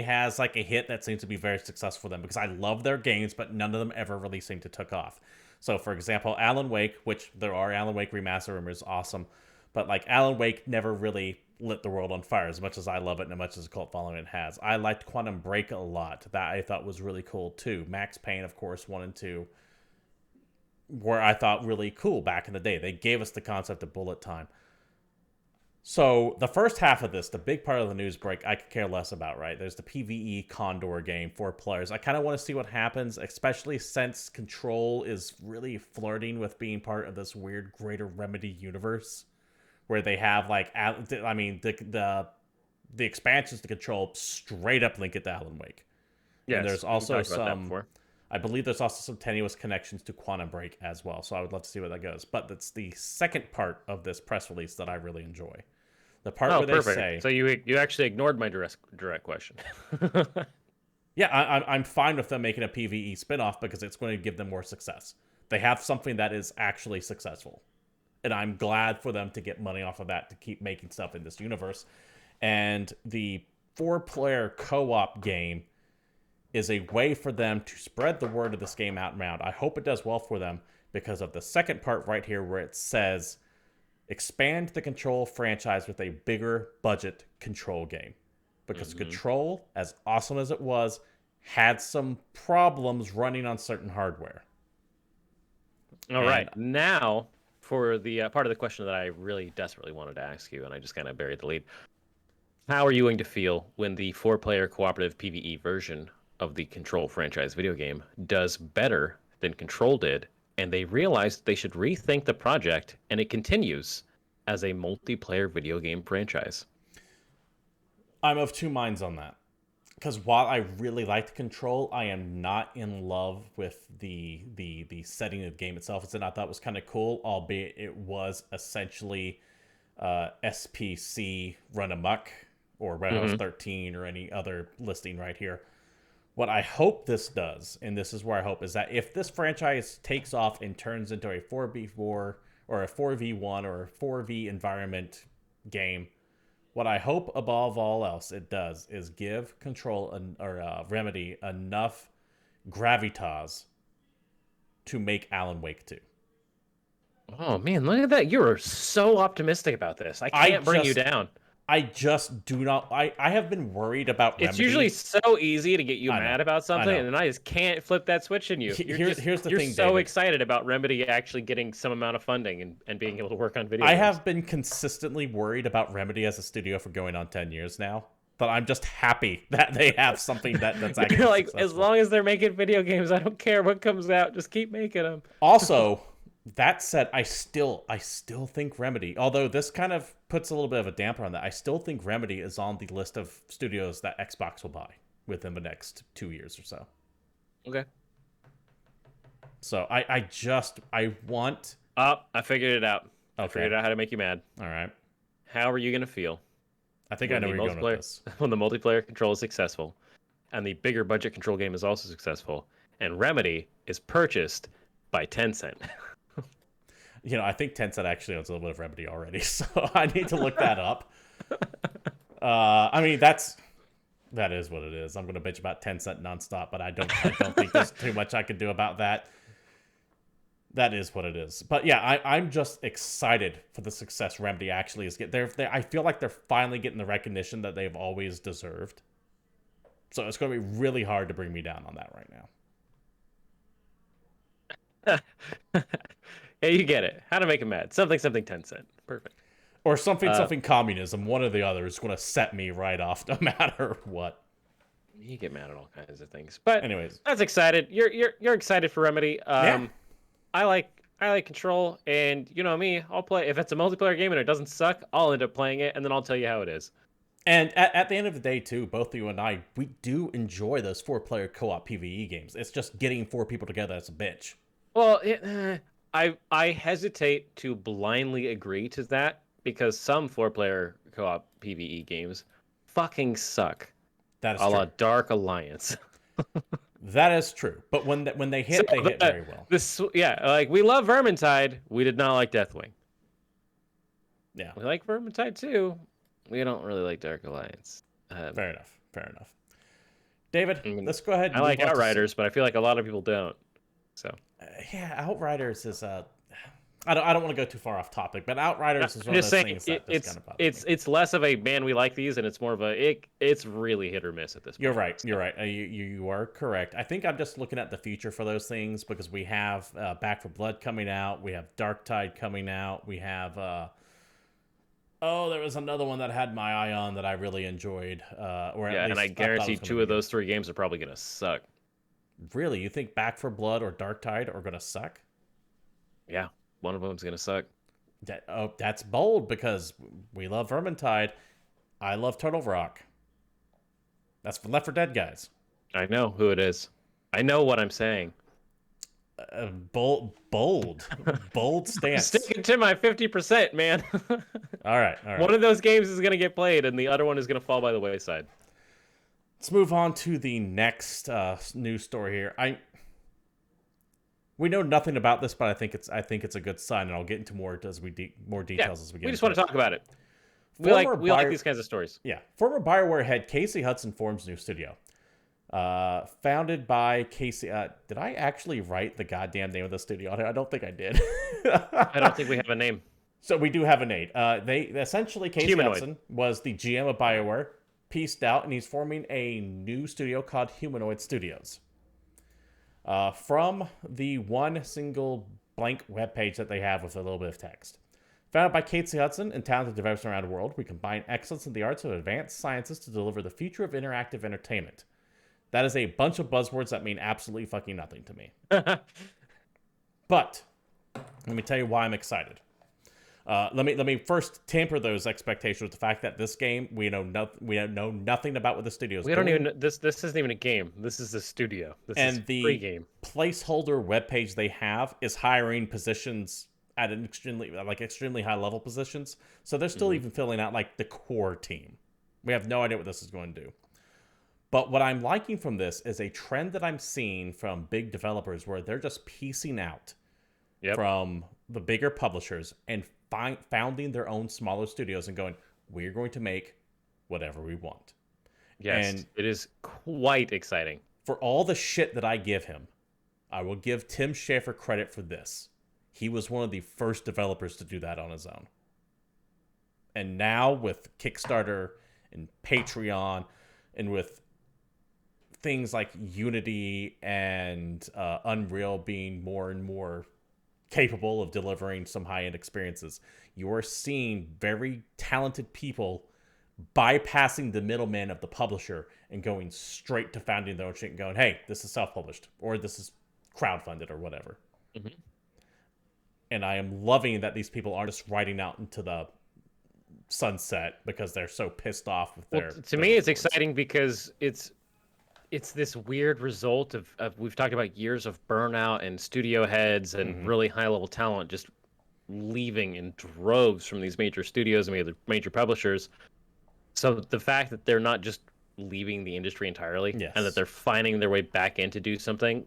S1: has like a hit that seems to be very successful for them, because I love their games, but none of them ever really seem to took off. So, for example, Alan Wake, which there are Alan Wake remaster rumors, awesome, but like Alan Wake never really lit the world on fire as much as I love it and as much as a cult following it has. I liked Quantum Break a lot. That I thought was really cool too. Max Payne, of course, 1 and 2 were, I thought, really cool back in the day. They gave us the concept of bullet time. So the first half of this, the big part of the news break, I could care less about, right? There's the PvE Condor game, 4 players. I kind of want to see what happens, especially since Control is really flirting with being part of this weird greater Remedy universe, where they have like, I mean, the expansions to Control straight up link it to Alan Wake. Yes, and there's also I believe there's also some tenuous connections to Quantum Break as well, so I would love to see where that goes. But that's the second part of this press release that I really enjoy. The part where they say...
S2: So you actually ignored my direct question.
S1: Yeah, I'm fine with them making a PvE spinoff because it's going to give them more success. They have something that is actually successful. And I'm glad for them to get money off of that to keep making stuff in this universe. And the 4-player co-op game is a way for them to spread the word of this game out and around. I hope it does well for them because of the second part right here where it says, expand the Control franchise with a bigger budget Control game. Because Control, as awesome as it was, had some problems running on certain hardware.
S2: All right. Now, for the part of the question that I really desperately wanted to ask you, and I just kind of buried the lead. How are you going to feel when the 4-player cooperative PvE version of the Control franchise video game does better than Control did, and they realized they should rethink the project, and it continues as a multiplayer video game franchise?
S1: I'm of two minds on that. Because while I really liked Control, I am not in love with the setting of the game itself. It's I thought was kind of cool, albeit it was essentially SPC run amok, or Red House 13, or any other listing right here. What I hope this does, and this is where I hope, is that if this franchise takes off and turns into a 4v4 or a 4v1 or a 4v environment game, what I hope above all else it does is give Control or Remedy enough gravitas to make Alan Wake 2.
S2: Oh man, look at that. You're so optimistic about this. I can't bring you down.
S1: I just do not. I have been worried about Remedy.
S2: It's usually so easy to get you mad about something, and then I just can't flip that switch in you.
S1: Here's the thing,
S2: you're so
S1: David.
S2: Excited about Remedy actually getting some amount of funding and being able to work on video games.
S1: I have been consistently worried about Remedy as a studio for going on 10 years now, but I'm just happy that they have something that's actually
S2: You're like,
S1: successful.
S2: As long as they're making video games, I don't care what comes out. Just keep making them.
S1: Also, that said, I still think Remedy, although this kind of puts a little bit of a damper on that, I still think Remedy is on the list of studios that Xbox will buy within the next 2 years or so.
S2: Okay.
S1: So I want...
S2: I figured it out.
S1: Okay.
S2: I figured out how to make you mad.
S1: All right.
S2: How are you going to feel?
S1: I think I know where you're going with this.
S2: When the multiplayer Control is successful, and the bigger budget Control game is also successful, and Remedy is purchased by Tencent.
S1: You know, I think Tencent actually owns a little bit of Remedy already, so I need to look that up. I mean, that's That is what it is. I'm gonna bitch about Tencent nonstop, but I don't think there's too much I can do about that. That is what it is. But yeah, I'm just excited for the success Remedy actually is getting. I feel like they're finally getting the recognition that they've always deserved. So it's going to be really hard to bring me down on that right
S2: Yeah, you get it. How to make him mad. Something, something Tencent. Perfect.
S1: Or something communism. One or the other is going to set me right off no matter what.
S2: You get mad at all kinds of things. But
S1: anyways,
S2: that's excited. You're excited for Remedy.
S1: Yeah.
S2: I like Control, and you know me, I'll play if it's a multiplayer game and it doesn't suck, I'll end up playing it and then I'll tell you how it is.
S1: And at the end of the day, too, both you and I, we do enjoy those 4-player co-op PvE games. It's just getting 4 people together that's a bitch.
S2: Well, I hesitate to blindly agree to that because some 4-player co-op PvE games fucking suck.
S1: That is
S2: a
S1: true.
S2: la Dark Alliance.
S1: That is true. But when they hit, they hit very well.
S2: Like we love Vermintide. We did not like Deathwing.
S1: Yeah.
S2: We like Vermintide too. We don't really like Dark Alliance.
S1: Fair enough. David, let's go ahead.
S2: I like Outriders, but I feel like a lot of people don't. So
S1: yeah, Outriders is I don't want to go too far off topic, but Outriders is one of those things that kind of bothers me.
S2: It's less of a man we like these, and it's more of a it's really hit or miss at this point.
S1: You're right. You're right. You are correct. I think I'm just looking at the future for those things because we have Back for Blood coming out, we have Dark Tide coming out, we have there was another one that had my eye on that I really enjoyed.
S2: And I guarantee 2 of those 3 games are probably gonna suck.
S1: Really, you think Back for Blood or Dark Tide are gonna suck?
S2: Yeah. One of them's gonna suck.
S1: That's bold because we love Vermintide. I love Turtle Rock. That's for Left 4 Dead guys.
S2: I know who it is. I know what I'm saying.
S1: Bold stance.
S2: Sticking to my 50%, man.
S1: All right.
S2: One of those games is gonna get played, and the other one is gonna fall by the wayside.
S1: Let's move on to the next news story here. We know nothing about this, but I think it's a good sign, and I'll get into more details as we get.
S2: We just want to talk about it. We like these kinds of stories.
S1: Yeah, former Bioware head Casey Hudson forms new studio, founded by Casey. Did I actually write the goddamn name of the studio? I don't think I did.
S2: I don't think we have a name.
S1: So we do have a name. They essentially Casey Hudson was the GM of Bioware, pieced out, and he's forming a new studio called Humanoid Studios. From the one single blank webpage that they have with a little bit of text. Founded by Casey Hudson and talented developers around the world, we combine excellence in the arts of advanced sciences to deliver the future of interactive entertainment. That is a bunch of buzzwords that mean absolutely fucking nothing to me. But let me tell you why I'm excited. Let me first temper those expectations with the fact that this game we know nothing about what the studio is.
S2: We don't even this isn't even a game. This is a studio. This is
S1: the
S2: free game.
S1: Placeholder webpage they have is hiring positions at an extremely high level positions. So they're still even filling out like the core team. We have no idea what this is going to do. But what I'm liking from this is a trend that I'm seeing from big developers where they're just piecing out from the bigger publishers and founding their own smaller studios and going, we're going to make whatever we want.
S2: Yes, and it is quite exciting.
S1: For all the shit that I give him, I will give Tim Schafer credit for this. He was one of the first developers to do that on his own. And now with Kickstarter and Patreon and with things like Unity and Unreal being more and more capable of delivering some high-end experiences, you are seeing very talented people bypassing the middleman of the publisher and going straight to founding their own shit and going, hey, this is self-published or this is crowdfunded or whatever. And I am loving that these people aren't just writing out into the sunset because they're so pissed off with their...
S2: To me, it's exciting because it's this weird result of we've talked about years of burnout and studio heads and really high-level talent just leaving in droves from these major studios and major publishers. So the fact that they're not just leaving the industry entirely and that they're finding their way back in to do something,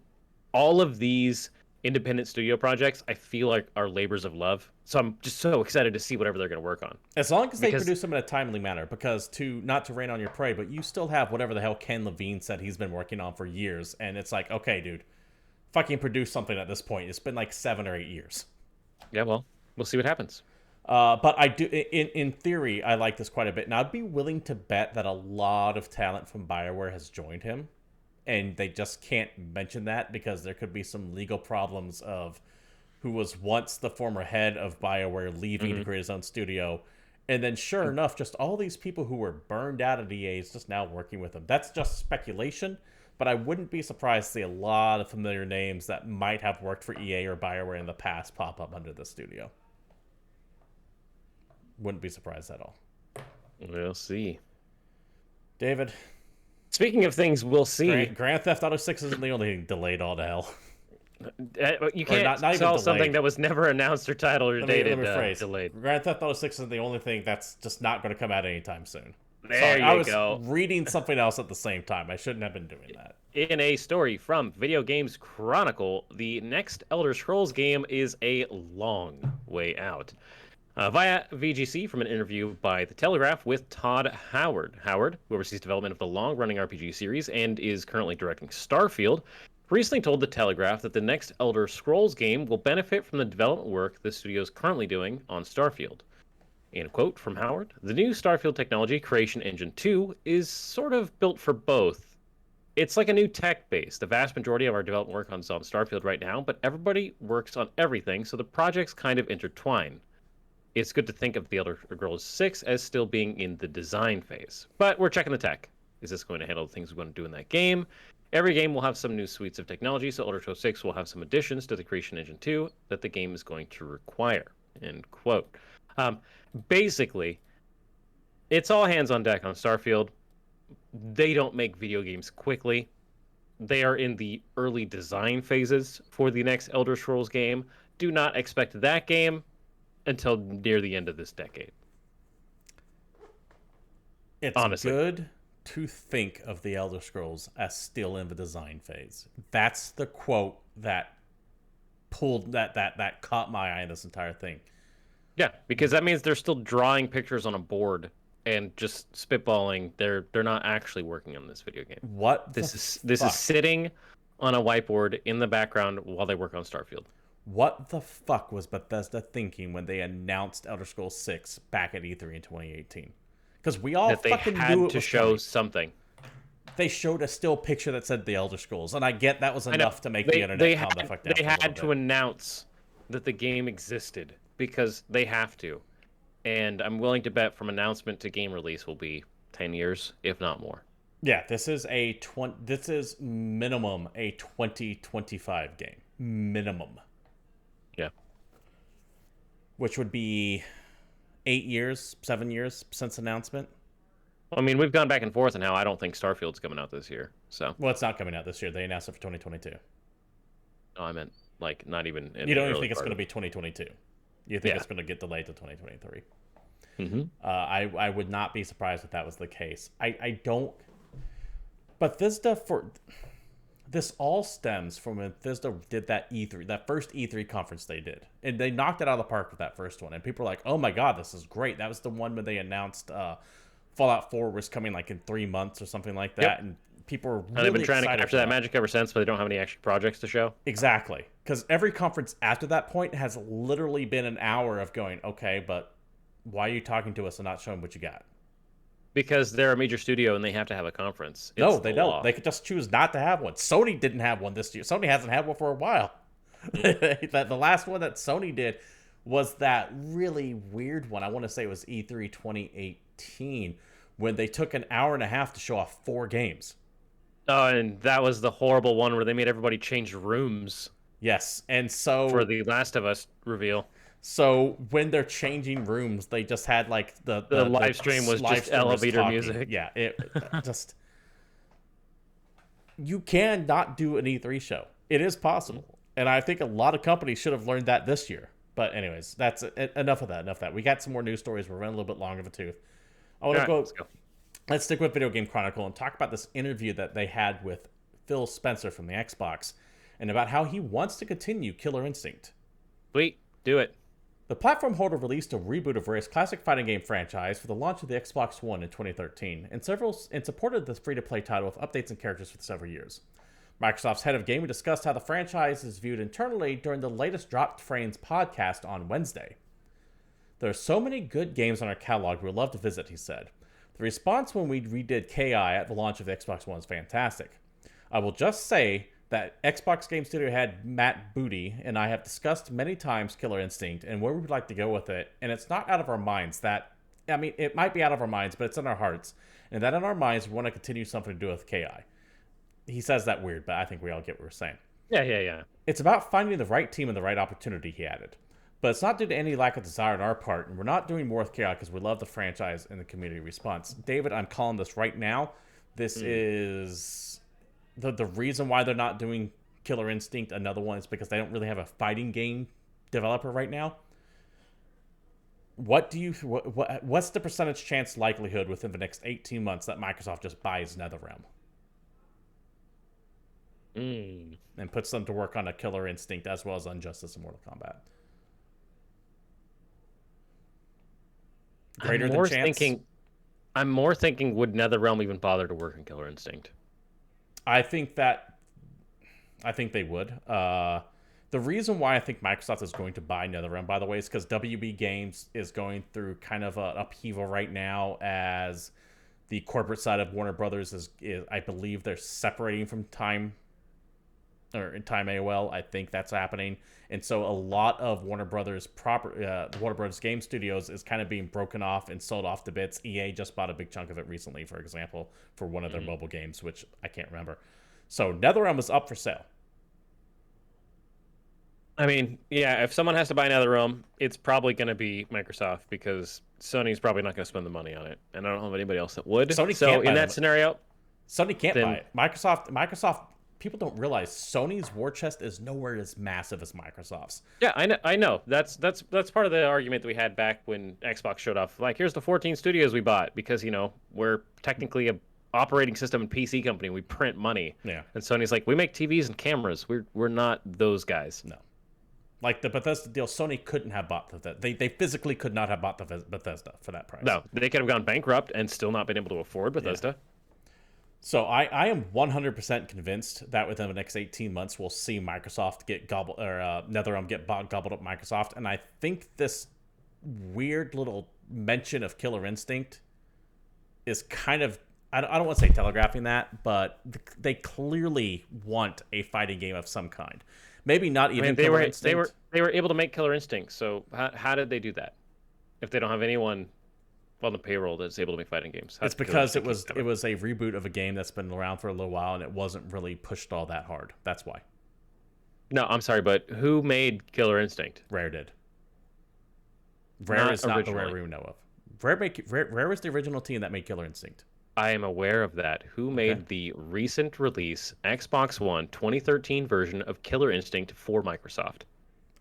S2: all of these independent studio projects, I feel like are labors of love So I'm just so excited to see whatever they're going to work on.
S1: As long as they
S2: Because
S1: produce them in a timely manner, because not to rain on your parade, but you still have whatever the hell Ken Levine said he's been working on for years, and it's like, okay, dude, fucking produce something at this point. It's been like 7 or 8 years.
S2: yeah, well, we'll see what happens.
S1: But I do, in theory, I like this quite a bit, and I'd be willing to bet that a lot of talent from Bioware has joined him, and they just can't mention that because there could be some legal problems of who was once the former head of Bioware leaving to create his own studio, and then sure enough, just all these people who were burned out at EA is just now working with them. That's just speculation, but I wouldn't be surprised to see a lot of familiar names that might have worked for EA or Bioware in the past pop up under the studio. Wouldn't be surprised at all.
S2: We'll see.
S1: David,
S2: speaking of things we'll see,
S1: Grand Theft Auto 6 isn't the only thing delayed all to hell.
S2: You can't
S1: not
S2: sell
S1: even
S2: something
S1: delayed.
S2: that was never announced or titled or dated delayed.
S1: Grand Theft Auto 6 is the only thing that's just not going to come out anytime soon.
S2: There
S1: I
S2: you go.
S1: was reading something else at the same time. I shouldn't have been doing that.
S2: In a story from Video Games Chronicle, the next Elder Scrolls game is a long way out. Via VGC from an interview by The Telegraph with Todd Howard. Howard, who oversees development of the long-running RPG series and is currently directing Starfield, recently told The Telegraph that the next Elder Scrolls game will benefit from the development work the studio is currently doing on Starfield. In a quote from Howard, the new Starfield technology, Creation Engine 2, is sort of built for both. It's like a new tech base. The vast majority of our development work is on Starfield right now, but everybody works on everything, so the projects kind of intertwine. It's good to think of the Elder Scrolls 6 as still being in the design phase. But we're checking the tech. Is this going to handle the things we want to do in that game? Every game will have some new suites of technology, so Elder Scrolls 6 will have some additions to the Creation Engine 2 that the game is going to require. End quote. Basically, it's all hands on deck on Starfield. They don't make video games quickly. They are in the early design phases for the next Elder Scrolls game. Do not expect that game until near the end of this decade.
S1: It's honestly good to think of the Elder Scrolls as still in the design phase. That's the quote that pulled that caught my eye in this entire thing.
S2: Yeah, because that means they're still drawing pictures on a board and just spitballing. They're not actually working on this video game. This is sitting on a whiteboard in the background while they work on Starfield.
S1: What the fuck was Bethesda thinking when they announced Elder Scrolls 6 back at E3 in 2018? Because we all fucking knew it was
S2: show
S1: coming.
S2: Something.
S1: They showed a still picture that said the Elder Scrolls, and I get that was enough to make the internet calm the fuck down.
S2: They had to announce that the game existed because they have to, and I'm willing to bet from announcement to game release will be 10 years, if not more.
S1: Yeah, this is minimum a 2025 game, minimum.
S2: Yeah.
S1: Which would be 7 years since announcement.
S2: I mean, we've gone back and forth on how I don't think Starfield's coming out this year. So.
S1: Well, it's not coming out this year. They announced it for 2022.
S2: No, I meant like not even.
S1: You don't even think it's going to be 2022. You think it's going to get delayed to 2023.
S2: Mm-hmm.
S1: I would not be surprised if that was the case. I don't. Bethesda this all stems from when Bethesda did that first E3 conference they did. And they knocked it out of the park with that first one. And people are like, oh my God, this is great. That was the one when they announced Fallout 4 was coming like in 3 months or something like that. Yep. And people were really
S2: they've been trying to capture that
S1: magic
S2: magic ever since, but they don't have any actual projects to show.
S1: Exactly. Because every conference after that point has literally been an hour of going, okay, but why are you talking to us and not showing what you got?
S2: Because they're a major studio and they have to have a conference.
S1: No, they don't. They could just choose not to have one. Sony didn't have one this year. Sony hasn't had one for a while. The last one that Sony did was that really weird one. I want to say it was E3 2018 when they took an hour and a half to show off 4 games.
S2: Oh, and that was the horrible one where they made everybody change rooms.
S1: Yes, and so
S2: for the Last of Us reveal.
S1: So when they're changing rooms, they just had like the
S2: live stream was just elevator music.
S1: Yeah, it just you can not do an E3 show. It is possible, and I think a lot of companies should have learned that this year. But anyways, that's enough of that. Enough of that. We got some more news stories. We're running a little bit long of a tooth. I want to go. Let's stick with Video Game Chronicle and talk about this interview that they had with Phil Spencer from the Xbox, and about how he wants to continue Killer Instinct.
S2: Sweet, do it.
S1: The platform holder released a reboot of Rare's classic fighting game franchise for the launch of the Xbox One in 2013, and supported the free-to-play title with updates and characters for several years. Microsoft's head of gaming discussed how the franchise is viewed internally during the latest Dropped Frames podcast on Wednesday. There are so many good games on our catalog we would love to visit, he said. The response when we redid KI at the launch of the Xbox One is fantastic. I will just say that Xbox Game Studio head Matt Booty and I have discussed many times Killer Instinct and where we would like to go with it, and it's not out of our minds it might be out of our minds, but it's in our hearts, and that in our minds we want to continue something to do with KI. He says that weird, but I think we all get what we're saying.
S2: Yeah.
S1: It's about finding the right team and the right opportunity, he added. But it's not due to any lack of desire on our part, and we're not doing more with KI because we love the franchise and the community response. David, I'm calling this right now. This is the reason why they're not doing Killer Instinct. Another one is because they don't really have a fighting game developer right now. What's the percentage chance likelihood within the next 18 months that Microsoft just buys NetherRealm? And puts them to work on a Killer Instinct as well as Injustice and Mortal Kombat. Greater than chance?
S2: I'm more thinking, would NetherRealm even bother to work on Killer Instinct?
S1: I think they would. The reason why I think Microsoft is going to buy NetherRealm, by the way, is because WB Games is going through kind of an upheaval right now, as the corporate side of Warner Brothers is I believe they're separating from Time AOL. I think that's happening, and so a lot of Warner Brothers Warner Brothers Game Studios is kind of being broken off and sold off to bits. EA just bought a big chunk of it recently, for example, for one of their mobile games, which I can't remember. So NetherRealm is up for sale.
S2: I mean, yeah, if someone has to buy NetherRealm, it's probably going to be Microsoft, because Sony's probably not going to spend the money on it, and I don't know of anybody else that would.
S1: Sony
S2: so in that scenario,
S1: Sony can't buy it. Microsoft. People don't realize Sony's war chest is nowhere as massive as Microsoft's.
S2: Yeah, I know. That's part of the argument that we had back when Xbox showed off. Like, here's the 14 studios we bought, because we're technically a operating system and PC company. We print money.
S1: Yeah.
S2: And Sony's like, we make TVs and cameras. We're not those guys.
S1: No. Like the Bethesda deal, Sony couldn't have bought Bethesda. They physically could not have bought the Bethesda for that price.
S2: No, they could have gone babankrupt and still not been able to afford Bethesda.
S1: Yeah. So I am 100% convinced that within the next 18 months we'll see Microsoft get gobbled, or NetherRealm get gobbled up Microsoft, and I think this weird little mention of Killer Instinct is kind of, I don't want to say telegraphing that, but they clearly want a fighting game of some kind. Maybe not even Killer Instinct.
S2: They were able to make Killer Instinct. So how did they do that? If they don't have anyone on the payroll that's able to make fighting games,
S1: it's because it was a reboot of a game that's been around for a little while and it wasn't really pushed all that hard. That's why.
S2: No, I'm sorry, but who made Killer Instinct?
S1: Rare did. Rare is not the Rare we know of. Rare was the original team that made Killer Instinct.
S2: I am aware of that. Who made the recent release Xbox One 2013 version of Killer Instinct for Microsoft?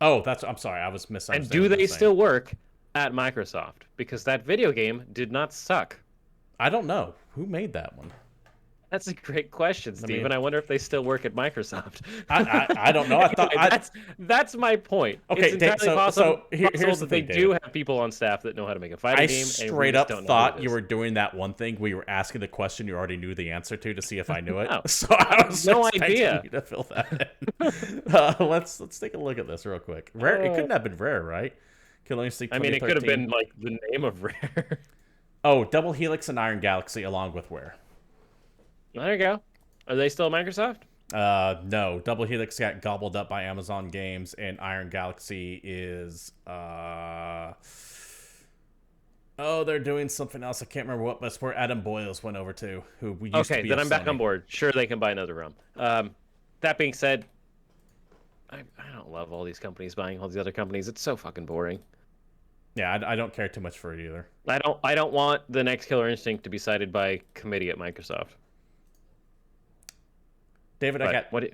S1: Oh, I'm sorry. I was misunderstanding.
S2: And do they still work at Microsoft? Because that video game did not suck.
S1: I don't know. Who made that one?
S2: That's a great question, Steve, and I wonder if they still work at Microsoft.
S1: I don't know. I thought
S2: that's my point.
S1: Okay,
S2: it's entirely possible
S1: here's
S2: that they do have people on staff that know how to make a fighting game.
S1: I straight up thought you were doing that one thing where you were asking the question you already knew the answer to see if I knew it.
S2: No.
S1: So I was
S2: no idea
S1: you to fill that in. Let's take a look at this real quick. Rare. It couldn't have been Rare, right? Killer Instinct 2013.
S2: I mean, it could have been like the name of Rare.
S1: Oh, Double Helix and Iron Galaxy along with Rare.
S2: There you go. Are they still Microsoft?
S1: No. Double Helix got gobbled up by Amazon Games, and Iron Galaxy is they're doing something else. I can't remember what, but it's where Adam Boyles went over to, who we used to be.
S2: Okay, then I'm back on board. Sure, they can buy another realm. That being said, I don't love all these companies buying all these other companies. It's so fucking boring.
S1: Yeah, I don't care too much for it either.
S2: I don't want the next Killer Instinct to be cited by committee at Microsoft.
S1: David,
S2: what are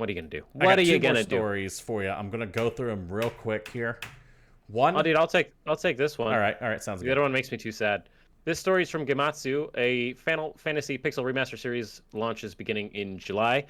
S2: you gonna do? What are you gonna do?
S1: Stories for you. I'm gonna go through them real quick here. One.
S2: Oh, dude, I'll take this one.
S1: All right, sounds good.
S2: The other one makes me too sad. This story is from Gematsu. A Fantasy Pixel Remaster series launches beginning in July.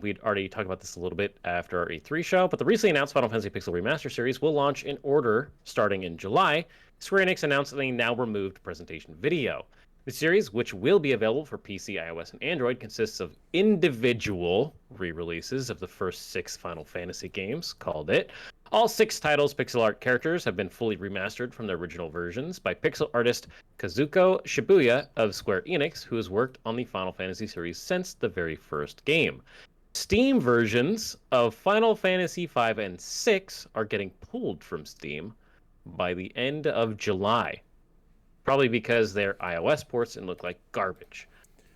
S2: We'd already talked about this a little bit after our E3 show, but the recently announced Final Fantasy Pixel Remaster series will launch in order starting in July. Square Enix announced that they now removed presentation video. The series, which will be available for PC, iOS, and Android, consists of individual re-releases of the first 6 Final Fantasy games, called it. All 6 titles' pixel art characters have been fully remastered from their original versions by pixel artist Kazuko Shibuya of Square Enix, who has worked on the Final Fantasy series since the very first game. Steam versions of Final Fantasy V and VI are getting pulled from Steam by the end of July. Probably because they're iOS ports and look like garbage.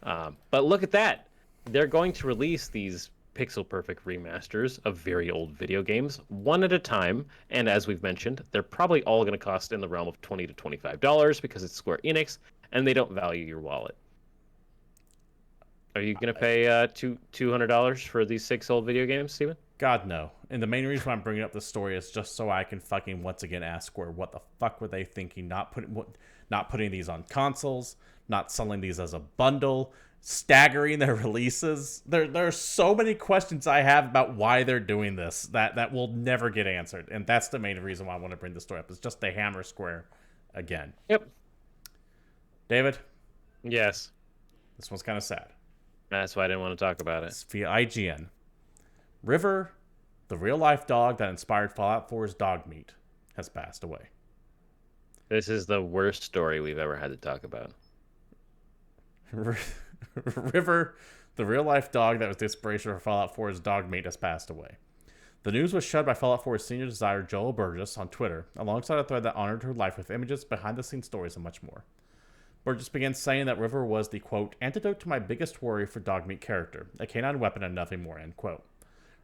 S2: But look at that. They're going to release these pixel-perfect remasters of very old video games one at a time. And as we've mentioned, they're probably all going to cost in the realm of $20 to $25 because it's Square Enix and they don't value your wallet. Are you going to pay $200 for these 6 old video games, Steven?
S1: God, no. And the main reason why I'm bringing up this story is just so I can fucking once again ask Square, what the fuck were they thinking? Not putting these on consoles, not selling these as a bundle, staggering their releases. There are so many questions I have about why they're doing this that will never get answered. And that's the main reason why I want to bring this story up. It's just they hammer Square again.
S2: Yep.
S1: David?
S2: Yes.
S1: This one's kind of sad.
S2: That's why I didn't want to talk about it.
S1: It's via IGN. River, the real-life dog that inspired Fallout 4's Dogmeat, has passed away.
S2: This is the worst story we've ever had to talk about.
S1: River, the real-life dog that was the inspiration for Fallout 4's Dogmeat, has passed away. The news was shared by Fallout 4's senior designer Joel Burgess on Twitter, alongside a thread that honored her life with images, behind-the-scenes stories, and much more. Burgess began saying that River was the, quote, antidote to my biggest worry for Dogmeat character, a canine weapon and nothing more, end quote.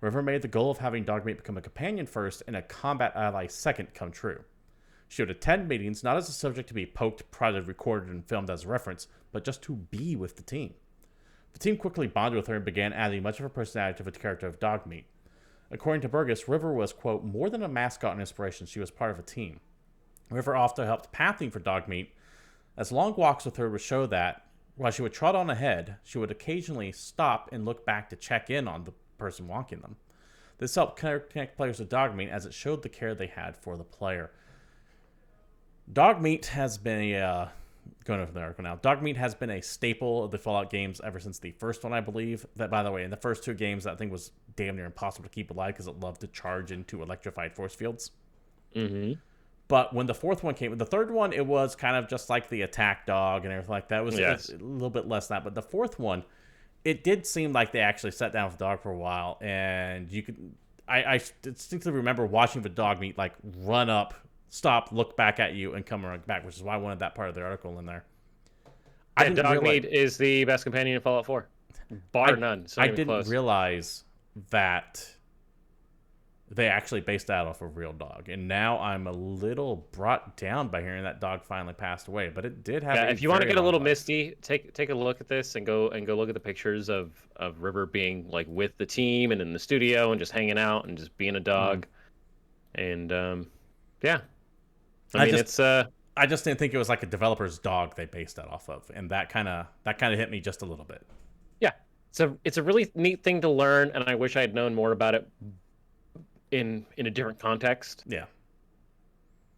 S1: River made the goal of having Dogmeat become a companion first and a combat ally second come true. She would attend meetings not as a subject to be poked, prodded, recorded, and filmed as a reference, but just to be with the team. The team quickly bonded with her and began adding much of her personality to the character of Dogmeat. According to Burgess, River was, quote, more than a mascot and inspiration, she was part of a team. River often helped pathing for Dogmeat, as long walks with her would show that, while she would trot on ahead, she would occasionally stop and look back to check in on the person walking them. This helped connect players to Dogmeat as it showed the care they had for the player. Dogmeat has been going over the article now. Dogmeat has been a staple of the Fallout games ever since the first one, I believe. That, by the way, in the first 2 games, that thing was damn near impossible to keep alive because it loved to charge into electrified force fields.
S2: Mm-hmm.
S1: But when the 4th one came, the 3rd one, it was kind of just like the attack dog and everything like that. It was a little bit less than that. But the 4th one, it did seem like they actually sat down with the dog for a while. And you could, I distinctly remember watching the Dogmeat like run up, stop, look back at you, and come around back, which is why I wanted that part of the article in there.
S2: Yeah, Dogmeat is the best companion in Fallout 4. Bar none.
S1: I didn't realize that they actually based that off a real dog, and now I'm a little brought down by hearing that dog finally passed away. But it did have.
S2: Yeah, if you want to get a little misty, take a look at this and go look at the pictures of River being like with the team and in the studio and just hanging out and just being a dog, and yeah, I
S1: just didn't think it was like a developer's dog they based that off of, and that kind of hit me just a little bit.
S2: Yeah, it's a really neat thing to learn, and I wish I had known more about it in a different context.
S1: Yeah.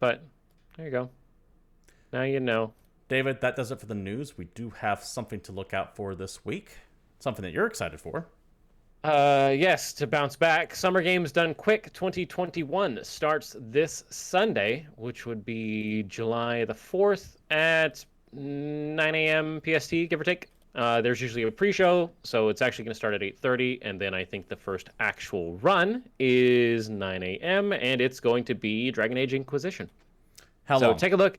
S2: But there you go. Now you know.
S1: David, that does it for the news. We do have something to look out for this week. Something that you're excited for.
S2: Yes, to bounce back. Summer Games Done Quick 2021 starts this Sunday, which would be July the 4th at 9 a.m. PST, give or take. There's usually a pre-show, so it's actually going to start at 8:30, and then I think the first actual run is 9 a.m., and it's going to be Dragon Age Inquisition.
S1: How long?
S2: So take a look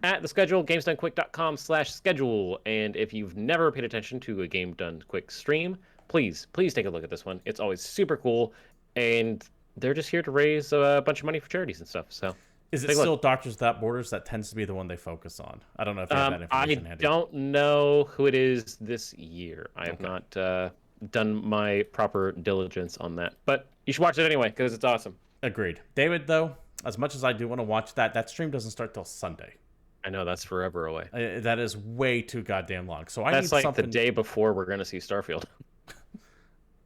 S2: at the schedule, gamesdonequick.com/schedule, and if you've never paid attention to a Game Done Quick stream, please take a look at this one. It's always super cool, and they're just here to raise a bunch of money for charities and stuff, so...
S1: Is it still Doctors Without Borders? That tends to be the one they focus on. I don't know if you have that information handy.
S2: I don't know who it is this year. I have not done my proper diligence on that. But you should watch it anyway, because it's awesome.
S1: Agreed. David, though, as much as I do want to watch that stream doesn't start till Sunday.
S2: I know, that's forever away.
S1: That is way too goddamn long. So
S2: that's like the day before we're going to see Starfield.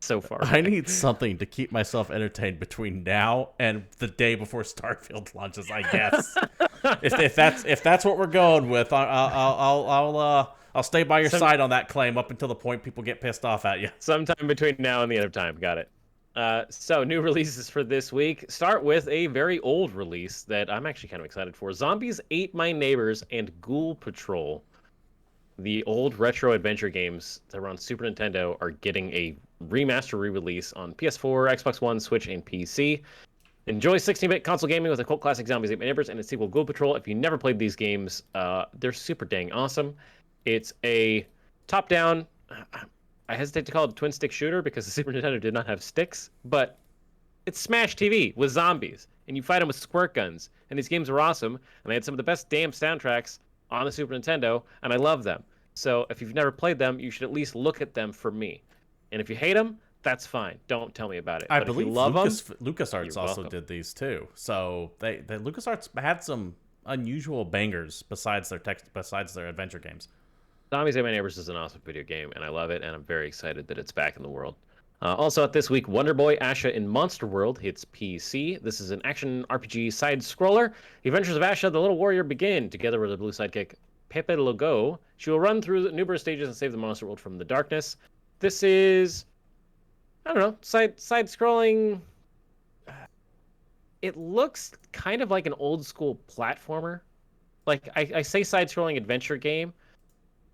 S2: so far
S1: I
S2: away.
S1: need something to keep myself entertained between now and the day before Starfield launches, I guess. if that's what we're going with, I'll stay by your
S2: Some
S1: side on that claim up until the point people get pissed off at you.
S2: sometime between now and the end of time. Got it. So new releases for this week. Start with a very old release that I'm actually kind of excited for. Zombies Ate My Neighbors and Ghoul Patrol. The old retro adventure games that were on Super Nintendo are getting a remaster re-release on PS4, Xbox One, Switch, and PC. Enjoy 16-bit console gaming with a cult classic Zombies Ate My Neighbors and its sequel Ghoul Patrol. If you never played these games, they're super dang awesome. It's a top-down. I hesitate to call it a twin-stick shooter because the Super Nintendo did not have sticks, but it's Smash TV with zombies, and you fight them with squirt guns. And these games are awesome, and they had some of the best damn soundtracks on the Super Nintendo, and I love them. So if you've never played them, you should at least look at them for me. And if you hate them, that's fine. Don't tell me about it.
S1: I
S2: But if you
S1: believe
S2: love them,
S1: LucasArts
S2: you're
S1: also
S2: welcome.
S1: did these too. So they LucasArts had some unusual bangers besides their adventure games.
S2: Zombies Ate My Neighbors is an awesome video game, and I love it, and I'm very excited that it's back in the world. Also, this week, Wonder Boy Asha in Monster World hits PC. This is an action RPG side scroller. The adventures of Asha, the little warrior, begin together with her blue sidekick, Pepe Logo. She will run through the numerous stages and save the monster world from the darkness. This is, I don't know, side scrolling. It looks kind of like an old school platformer. Like I say side scrolling adventure game,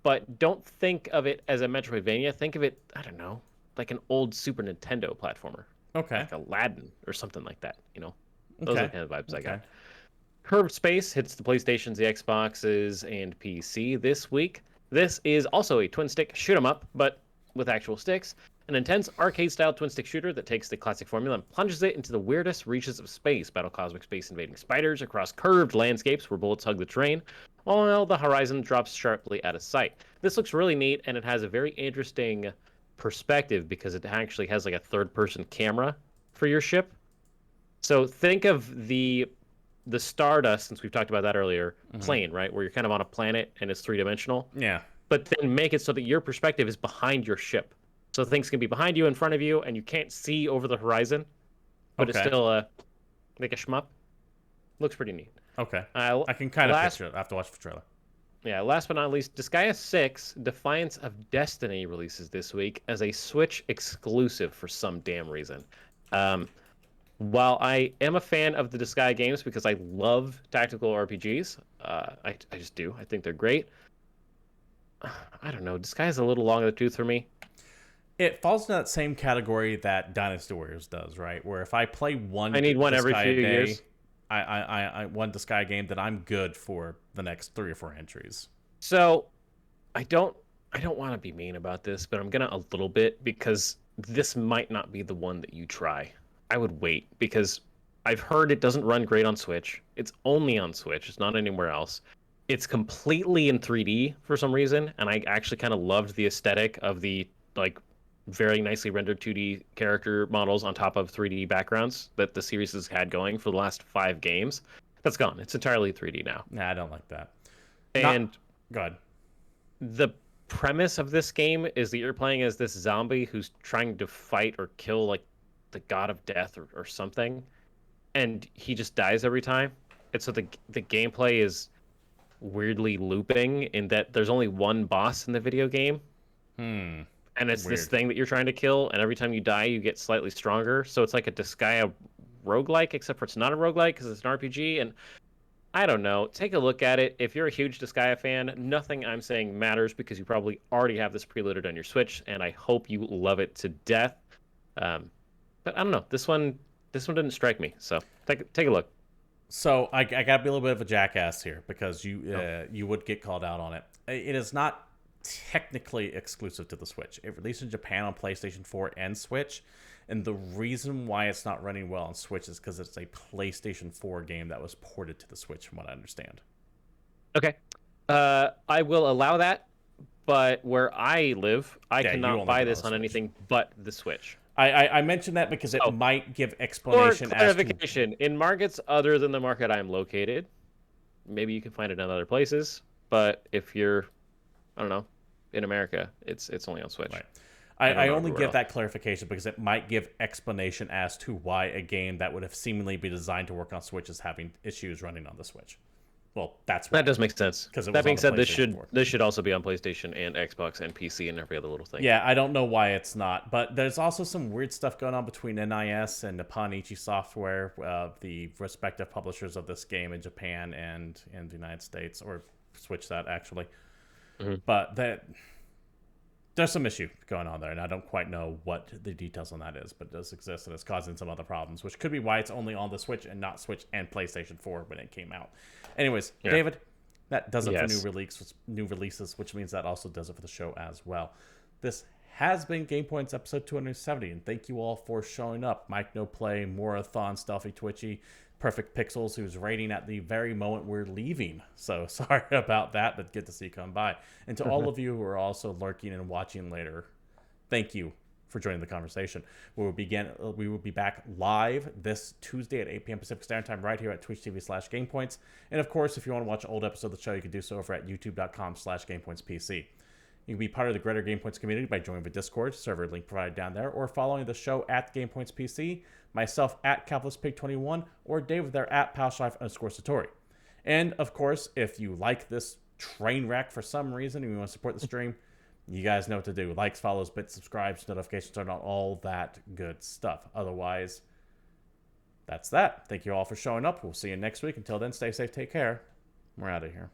S2: but don't think of it as a Metroidvania. Think of it, I don't know, like an old Super Nintendo platformer,
S1: Okay.
S2: like Aladdin or something like that. Those are the kind of vibes I got.
S1: Okay.
S2: Curved Space hits the PlayStations, the Xboxes, and PC this week. This is also a twin stick shoot 'em up, but with actual sticks. An intense arcade-style twin-stick shooter that takes the classic formula and plunges it into the weirdest reaches of space. Battle cosmic space invading spiders across curved landscapes where bullets hug the terrain, while the horizon drops sharply out of sight. This looks really neat, and it has a very interesting perspective because it actually has like a third-person camera for your ship. So think of the Stardust, since we've talked about that earlier, plane, right? Where you're kind of on a planet and it's three-dimensional.
S1: Yeah.
S2: But then make it so that your perspective is behind your ship. So things can be behind you, in front of you, and you can't see over the horizon, but it's still like a shmup. Looks pretty neat.
S1: Okay. I can kind of picture it. I have to watch the trailer.
S2: Yeah, last but not least, Disgaea 6 Defiance of Destiny releases this week as a Switch exclusive for some damn reason. While I am a fan of the Disgaea games because I love tactical RPGs, I just do. I think they're great. I don't know. Disgaea's a little long in the tooth for me.
S1: It falls in that same category that Dynasty Warriors does, right? Where if I play one,
S2: I need one every few years.
S1: I one Disgaea game, then I'm good for the next 3 or 4 entries.
S2: So, I don't want to be mean about this, but I'm gonna a little bit because this might not be the one that you try. I would wait because I've heard it doesn't run great on Switch. It's only on Switch. It's not anywhere else. It's completely in 3D for some reason, and I actually kind of loved the aesthetic of the like very nicely rendered 2D character models on top of 3D backgrounds that the series has had going for the last 5 games. That's gone. It's entirely 3D now.
S1: Nah, I don't like that.
S2: And
S1: go ahead.
S2: The premise of this game is that you're playing as this zombie who's trying to fight or kill like the god of death or something, and he just dies every time. And so the gameplay is weirdly looping in that there's only one boss in the video game. And it's this thing that you're trying to kill, and every time you die, you get slightly stronger. So it's like a Disgaea roguelike, except for it's not a roguelike because it's an RPG. And I don't know. Take a look at it. If you're a huge Disgaea fan, nothing I'm saying matters because you probably already have this preloaded on your Switch, and I hope you love it to death. But I don't know. This one didn't strike me. So take a look.
S1: So I gotta be a little bit of a jackass here because you would get called out on it. It is not technically exclusive to the Switch. It released in Japan on PlayStation 4 and Switch, and the reason why it's not running well on Switch is because it's a PlayStation 4 game that was ported to the Switch, from what I understand.
S2: Okay. I will allow that, but where I live, I cannot buy this on anything but the Switch.
S1: I mentioned that because it might give explanation.
S2: For clarification, in markets other than the market I'm located, maybe you can find it in other places, but if you're, I don't know, in America, it's only on Switch.
S1: Right.
S2: I don't
S1: I
S2: know
S1: only
S2: everywhere
S1: give
S2: else.
S1: that clarification because it might give explanation as to why a game that would have seemingly be designed to work on Switch is having issues running on the Switch. Well, that's
S2: That
S1: why.
S2: does make sense.
S1: Because it
S2: That
S1: was on
S2: being
S1: the
S2: said,
S1: PlayStation 4.
S2: this should also be on PlayStation and Xbox and PC and every other little thing.
S1: Yeah, I don't know why it's not, but there's also some weird stuff going on between NIS and Nippon Ichi Software, the respective publishers of this game in Japan and in the United States, or Switch that actually. But there's some issue going on there, and I don't quite know what the details on that is, but it does exist, and it's causing some other problems, which could be why it's only on the Switch and not Switch and PlayStation 4 when it came out. Anyways,
S2: Yeah.
S1: David, that does it for
S2: Yes.
S1: new releases, which means that also does it for the show as well. This has been GamePoints episode 270, and thank you all for showing up. Mike No Play, Morathon, Stealthy Twitchy, Perfect Pixels, who's rating at the very moment we're leaving. So sorry about that, but good to see you come by. And to all of you who are also lurking and watching later, thank you for joining the conversation. We will be back live this Tuesday at 8 p.m. Pacific Standard Time right here at Twitch TV/GamePoints. And of course, if you want to watch old episodes of the show, you can do so over at youtube.com/GamePointsPC. You can be part of the greater GamePoints community by joining the Discord server link provided down there, or following the show at GamePoints PC, myself at CapitalistPig21, or David there at Palstrife_Satori. And of course, if you like this train wreck for some reason and you want to support the stream, you guys know what to do. Likes, follows, bits, subscribes, notifications, turn on all that good stuff. Otherwise, that's that. Thank you all for showing up. We'll see you next week. Until then, stay safe, take care. We're out of here.